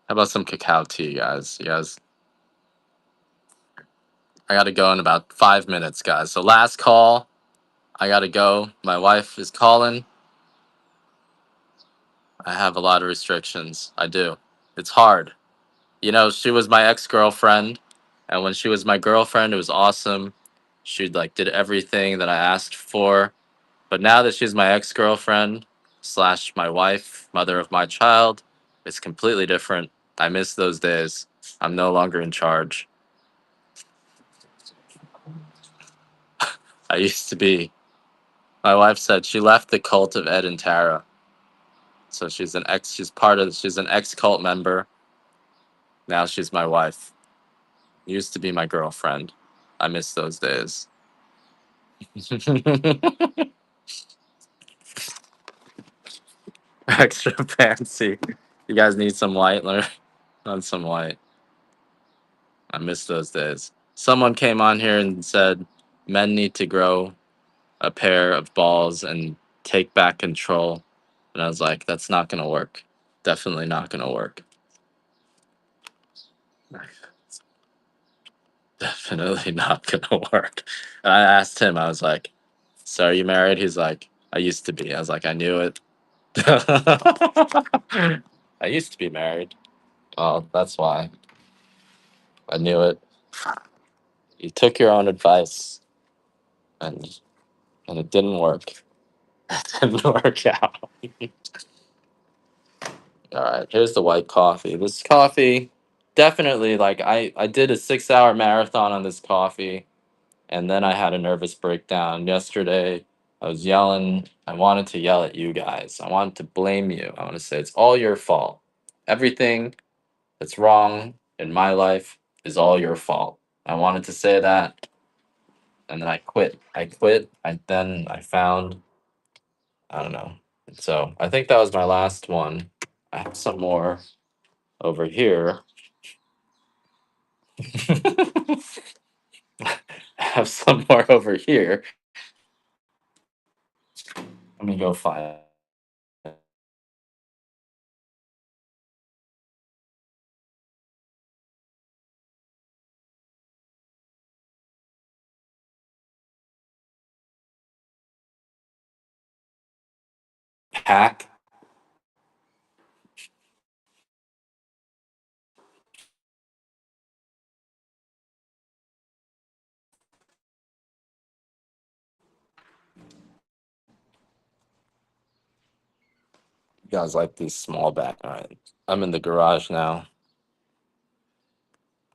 How about some cacao tea, guys? You guys, I gotta go in about 5 minutes, guys. So last call. I gotta go. My wife is calling. I have a lot of restrictions. I do. It's hard. You know, she was my ex girlfriend, and when she was my girlfriend, it was awesome. She like did everything that I asked for. But now that she's my ex girlfriend slash my wife, mother of my child, it's completely different. I miss those days. I'm no longer in charge. I used to be. My wife said she left the cult of Ed and Tara. So she's an ex cult member. Now she's my wife. Used to be my girlfriend. I miss those days. Extra fancy. You guys need some white? Learn on some white. I miss those days. Someone came on here and said men need to grow a pair of balls and take back control. And I was like, that's not going to work. Definitely not going to work. Definitely not going to work. And I asked him, I was like, so are you married? He's like, I used to be. I was like, I knew it. I used to be married. Oh, that's why. I knew it. You took your own advice and and it didn't work. It didn't work out. All right, here's the white coffee. This coffee, definitely, like I did a 6 hour marathon on this coffee, and then I had a nervous breakdown yesterday. I was yelling. I wanted to yell at you guys. I wanted to blame you. I want to say it's all your fault. Everything that's wrong in my life is all your fault. I wanted to say that, and then I quit. I quit. I found, I don't know. So I think that was my last one. I have some more over here. I have some more over here. Let me go find pack. You guys like these small bags. All right. I'm in the garage now.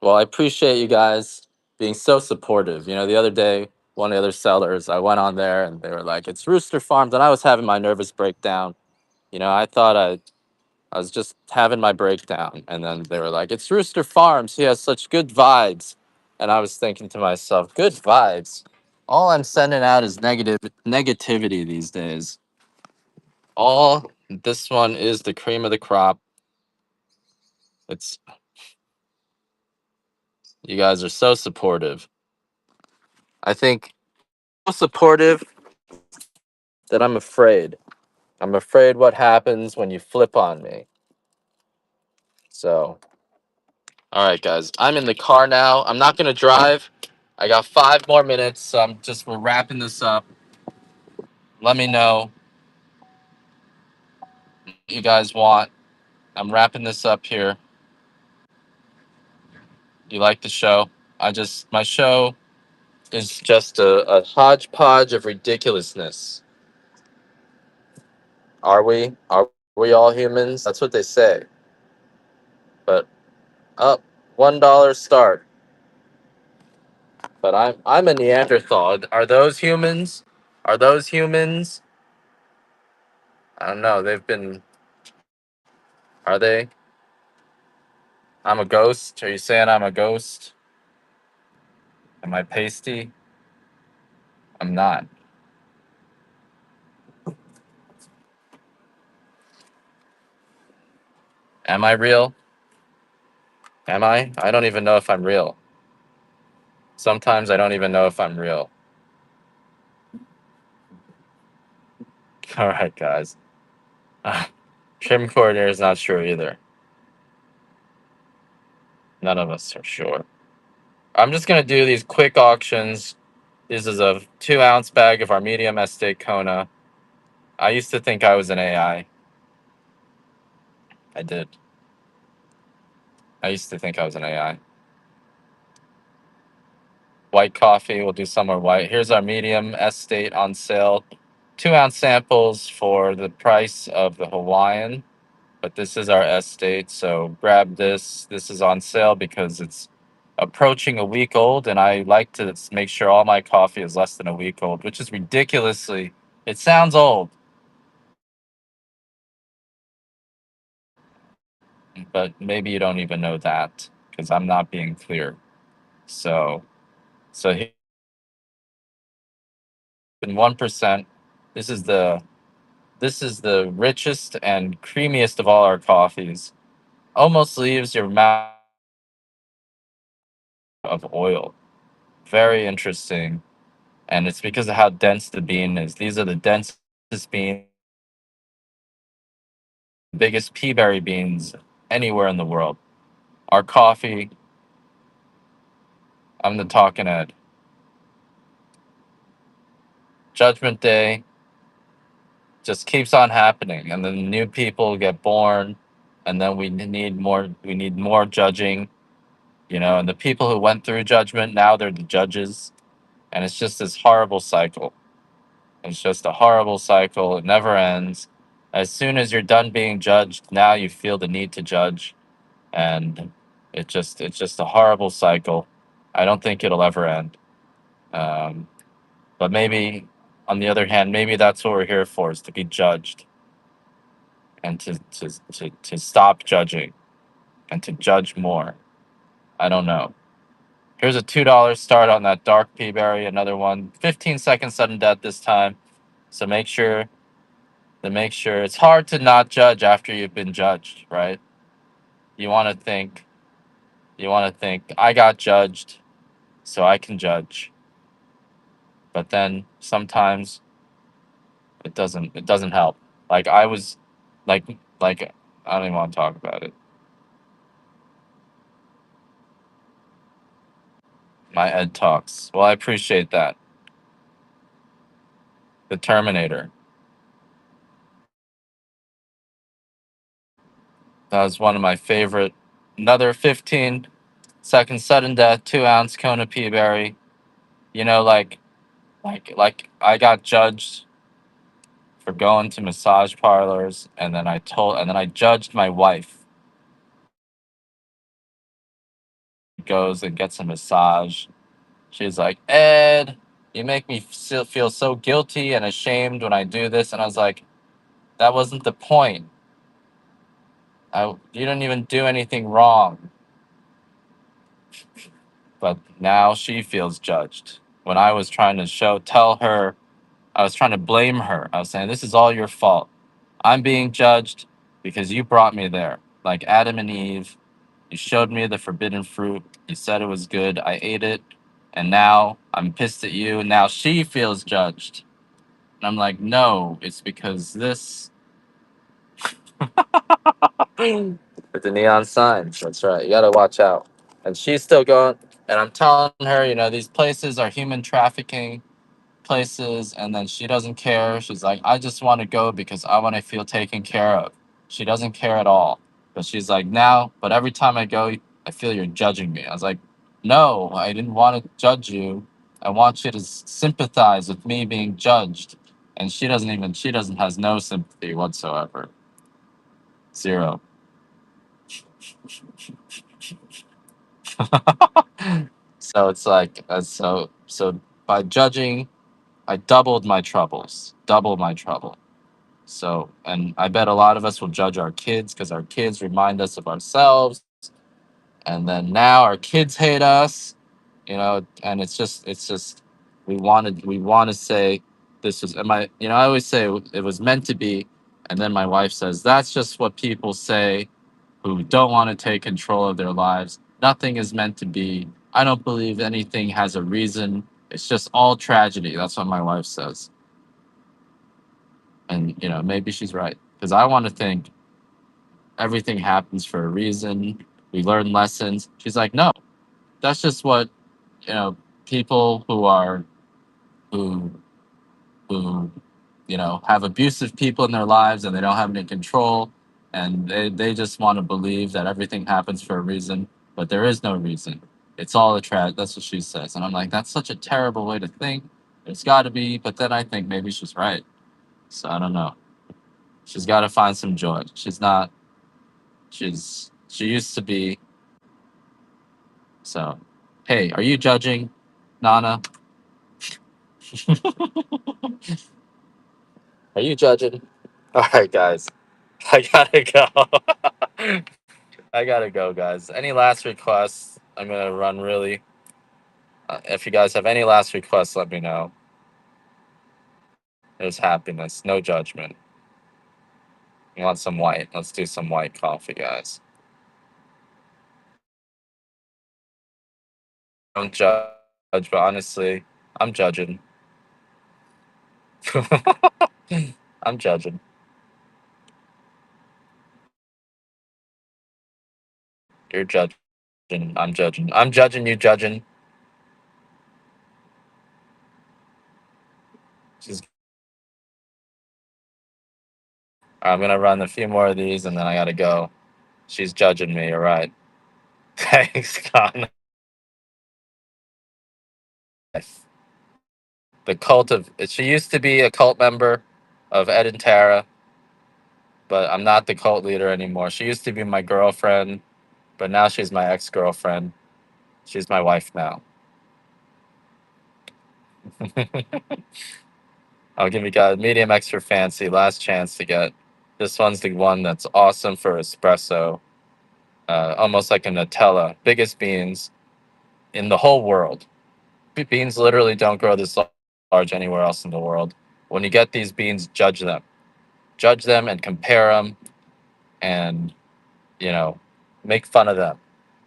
Well, I appreciate you guys being so supportive. The other day, one of the other sellers, I went on there and they were like, "It's Rooster Farms," and I was having my nervous breakdown. I thought I was just having my breakdown, and then they were like, "It's Rooster Farms. He has such good vibes," and I was thinking to myself, "Good vibes. All I'm sending out is negativity these days. All this one is the cream of the crop. It's You guys are so supportive. I think so supportive that I'm afraid. I'm afraid what happens when you flip on me. So, all right, guys, I'm in the car now. I'm not gonna drive. I got 5 more minutes, so we're wrapping this up. Let me know what you guys want. I'm wrapping this up here. You like the show? My show is just a hodgepodge of ridiculousness. Are we? Are we all humans? That's what they say. But up, $1 start. But I'm a Neanderthal. Are those humans? Are those humans? I don't know. They've been. Are they? I'm a ghost. Are you saying I'm a ghost? Am I pasty? I'm not. Am I real? Am I? I don't even know if I'm real. Sometimes I don't even know if I'm real. All right, guys. Trim coordinator is not sure either. None of us are sure. I'm just gonna do these quick auctions. This is a 2 ounce bag of our medium estate Kona. I used to think I was an AI. I did. I used to think I was an AI. White coffee. We'll do somewhere white. Here's our medium estate on sale. 2 ounce samples for the price of the Hawaiian. But this is our estate. So grab this. This is on sale because it's approaching a week old. And I like to make sure all my coffee is less than a week old, which is ridiculously, it sounds old, but maybe you don't even know that because I'm not being clear. So, so here in 1%, this is the This is the richest and creamiest of all our coffees. Almost leaves your mouth of oil. Very interesting. And it's because of how dense the bean is. These are the densest beans, biggest pea berry beans anywhere in the world. Our coffee, I'm the talking head. Judgment Day just keeps on happening. And then new people get born. And then we need more judging, and the people who went through judgment, now they're the judges. And it's just this horrible cycle. It's just a horrible cycle. It never ends. As soon as you're done being judged, now you feel the need to judge, and it's just a horrible cycle. I don't think it'll ever end. Um, but maybe, on the other hand, maybe that's what we're here for: is to be judged and to stop judging and to judge more. I don't know. Here's a $2 start on that dark peaberry. Another one. 15 seconds sudden death this time. So make sure it's hard to not judge after you've been judged, right? You want to think, I got judged, so I can judge. But then sometimes it doesn't help. Like I was, like I don't even want to talk about it. My Ed talks. Well, I appreciate that. The Terminator. That was one of my favorite. Another 15 second sudden death, 2 ounce Kona Peaberry. You know, like I got judged for going to massage parlors, and then I judged my wife. Goes and gets a massage. She's like, Ed, you make me feel so guilty and ashamed when I do this. And I was like, that wasn't the point. You didn't even do anything wrong. But now she feels judged. When I was trying to tell her, I was trying to blame her. I was saying, this is all your fault. I'm being judged because you brought me there. Like Adam and Eve, you showed me the forbidden fruit. You said it was good. I ate it. And now I'm pissed at you. Now she feels judged. And I'm like, no, it's because this. With the neon signs. That's right. You got to watch out. And she's still going. And I'm telling her, these places are human trafficking places. And then she doesn't care. She's like, I just want to go because I want to feel taken care of. She doesn't care at all. But she's like, now, but every time I go, I feel you're judging me. I was like, no, I didn't want to judge you. I want you to sympathize with me being judged. And she doesn't has no sympathy whatsoever. Zero. So it's like, so by judging, I doubled my troubles, double my trouble. So, and I bet a lot of us will judge our kids because our kids remind us of ourselves. And then now our kids hate us, and it's just, we want to say this is, am I, I always say it was meant to be. And then my wife says, that's just what people say who don't want to take control of their lives. Nothing is meant to be. I don't believe anything has a reason. It's just all tragedy. That's what my wife says. And, maybe she's right. Because I want to think everything happens for a reason. We learn lessons. She's like, no, that's just what, you know, people who, who, have abusive people in their lives and they don't have any control. And they just want to believe that everything happens for a reason, but there is no reason. It's all a trap. That's what she says. And I'm like, that's such a terrible way to think. It's got to be. But then I think maybe she's right. So I don't know. She's got to find some joy. She's not. She used to be. So, hey, are you judging, Nana? Are you judging? All right, guys. I gotta go. I gotta go, guys. Any last requests? I'm gonna run really. If you guys have any last requests, let me know. There's happiness, no judgment. You want some white? Let's do some white coffee, guys. Don't judge, but honestly, I'm judging. I'm judging. You're judging. I'm judging. I'm judging you judging. She's, I'm gonna run a few more of these and then I gotta go. She's judging me. You're right. Thanks, Con. The cult of she used to be a cult member of Ed and Tara, but I'm not the cult leader anymore. She used to be my girlfriend, but now she's my ex-girlfriend. She's my wife now. I'll give you guys medium extra fancy. Last chance to get. This one's the one that's awesome for espresso. Almost like a Nutella. Biggest beans in the whole world. Beans literally don't grow this large anywhere else in the world. When you get these beans, judge them. Judge them and compare them and, you know, make fun of them.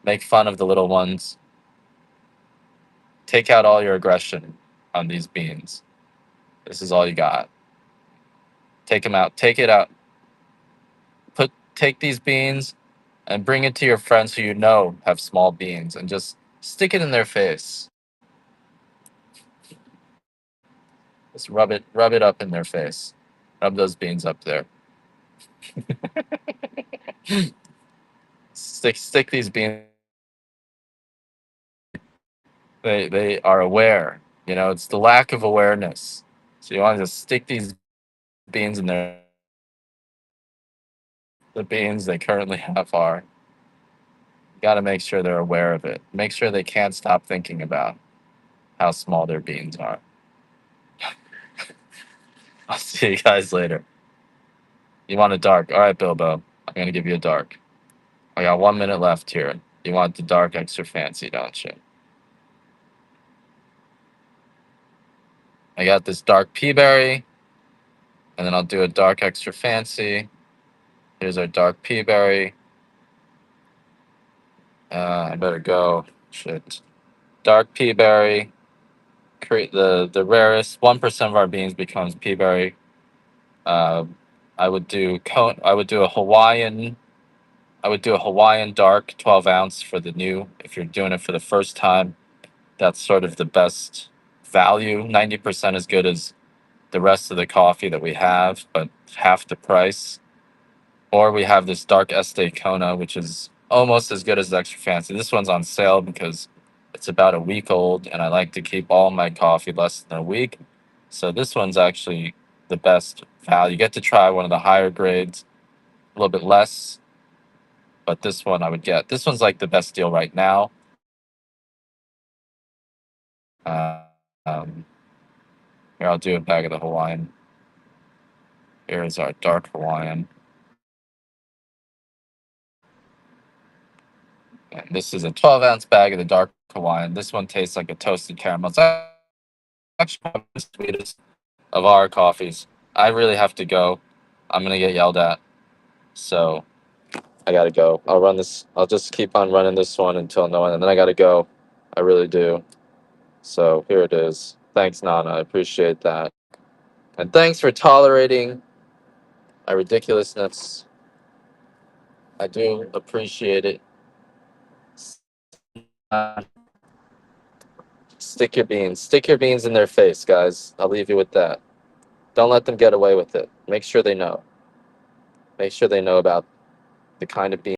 Make fun of the little ones. Take out all your aggression on these beans. This is all you got. Take them out. Take it out. Take these beans and bring it to your friends who you know have small beans and just stick it in their face. Just rub it up in their face. Rub those beans up there. Stick these beans. They are aware. It's the lack of awareness. So you want to just stick these beans in their the beans they currently have are. You got to make sure they're aware of it. Make sure they can't stop thinking about how small their beans are. I'll see you guys later. You want a dark? All right, Bilbo. I'm gonna give you a dark. I got 1 minute left here. You want the dark extra fancy, don't you? I got this dark peaberry, and then I'll do a dark extra fancy. Here's our dark peaberry. I better go. Shit. Dark peaberry. Create the rarest. 1% of our beans becomes peaberry. Uh, I would do I would do a Hawaiian. I would do a Hawaiian dark 12 ounce for the new. If you're doing it for the first time, that's sort of the best value. 90% as good as the rest of the coffee that we have, but half the price. Or we have this dark Kona, which is almost as good as the extra fancy. This one's on sale because it's about a week old, and I like to keep all my coffee less than a week. So this one's actually the best value. You get to try one of the higher grades, a little bit less, but this one I would get. This one's like the best deal right now. Uh, um, Here, I'll do a bag of the Hawaiian. Here's our dark Hawaiian. And this is a 12-ounce bag of the dark Hawaiian. This one tastes like a toasted caramel. It's actually one of the sweetest of our coffees. I really have to go. I'm gonna get yelled at. So I gotta go. I'll run this. I'll just keep on running this one until no one, and then I gotta go. I really do. So here it is. Thanks, Nana. I appreciate that. And thanks for tolerating my ridiculousness. I do appreciate it. Uh, Stick your beans. Stick your beans in their face, guys. I'll leave you with that. Don't let them get away with it. Make sure they know. Make sure they know about the kind of beans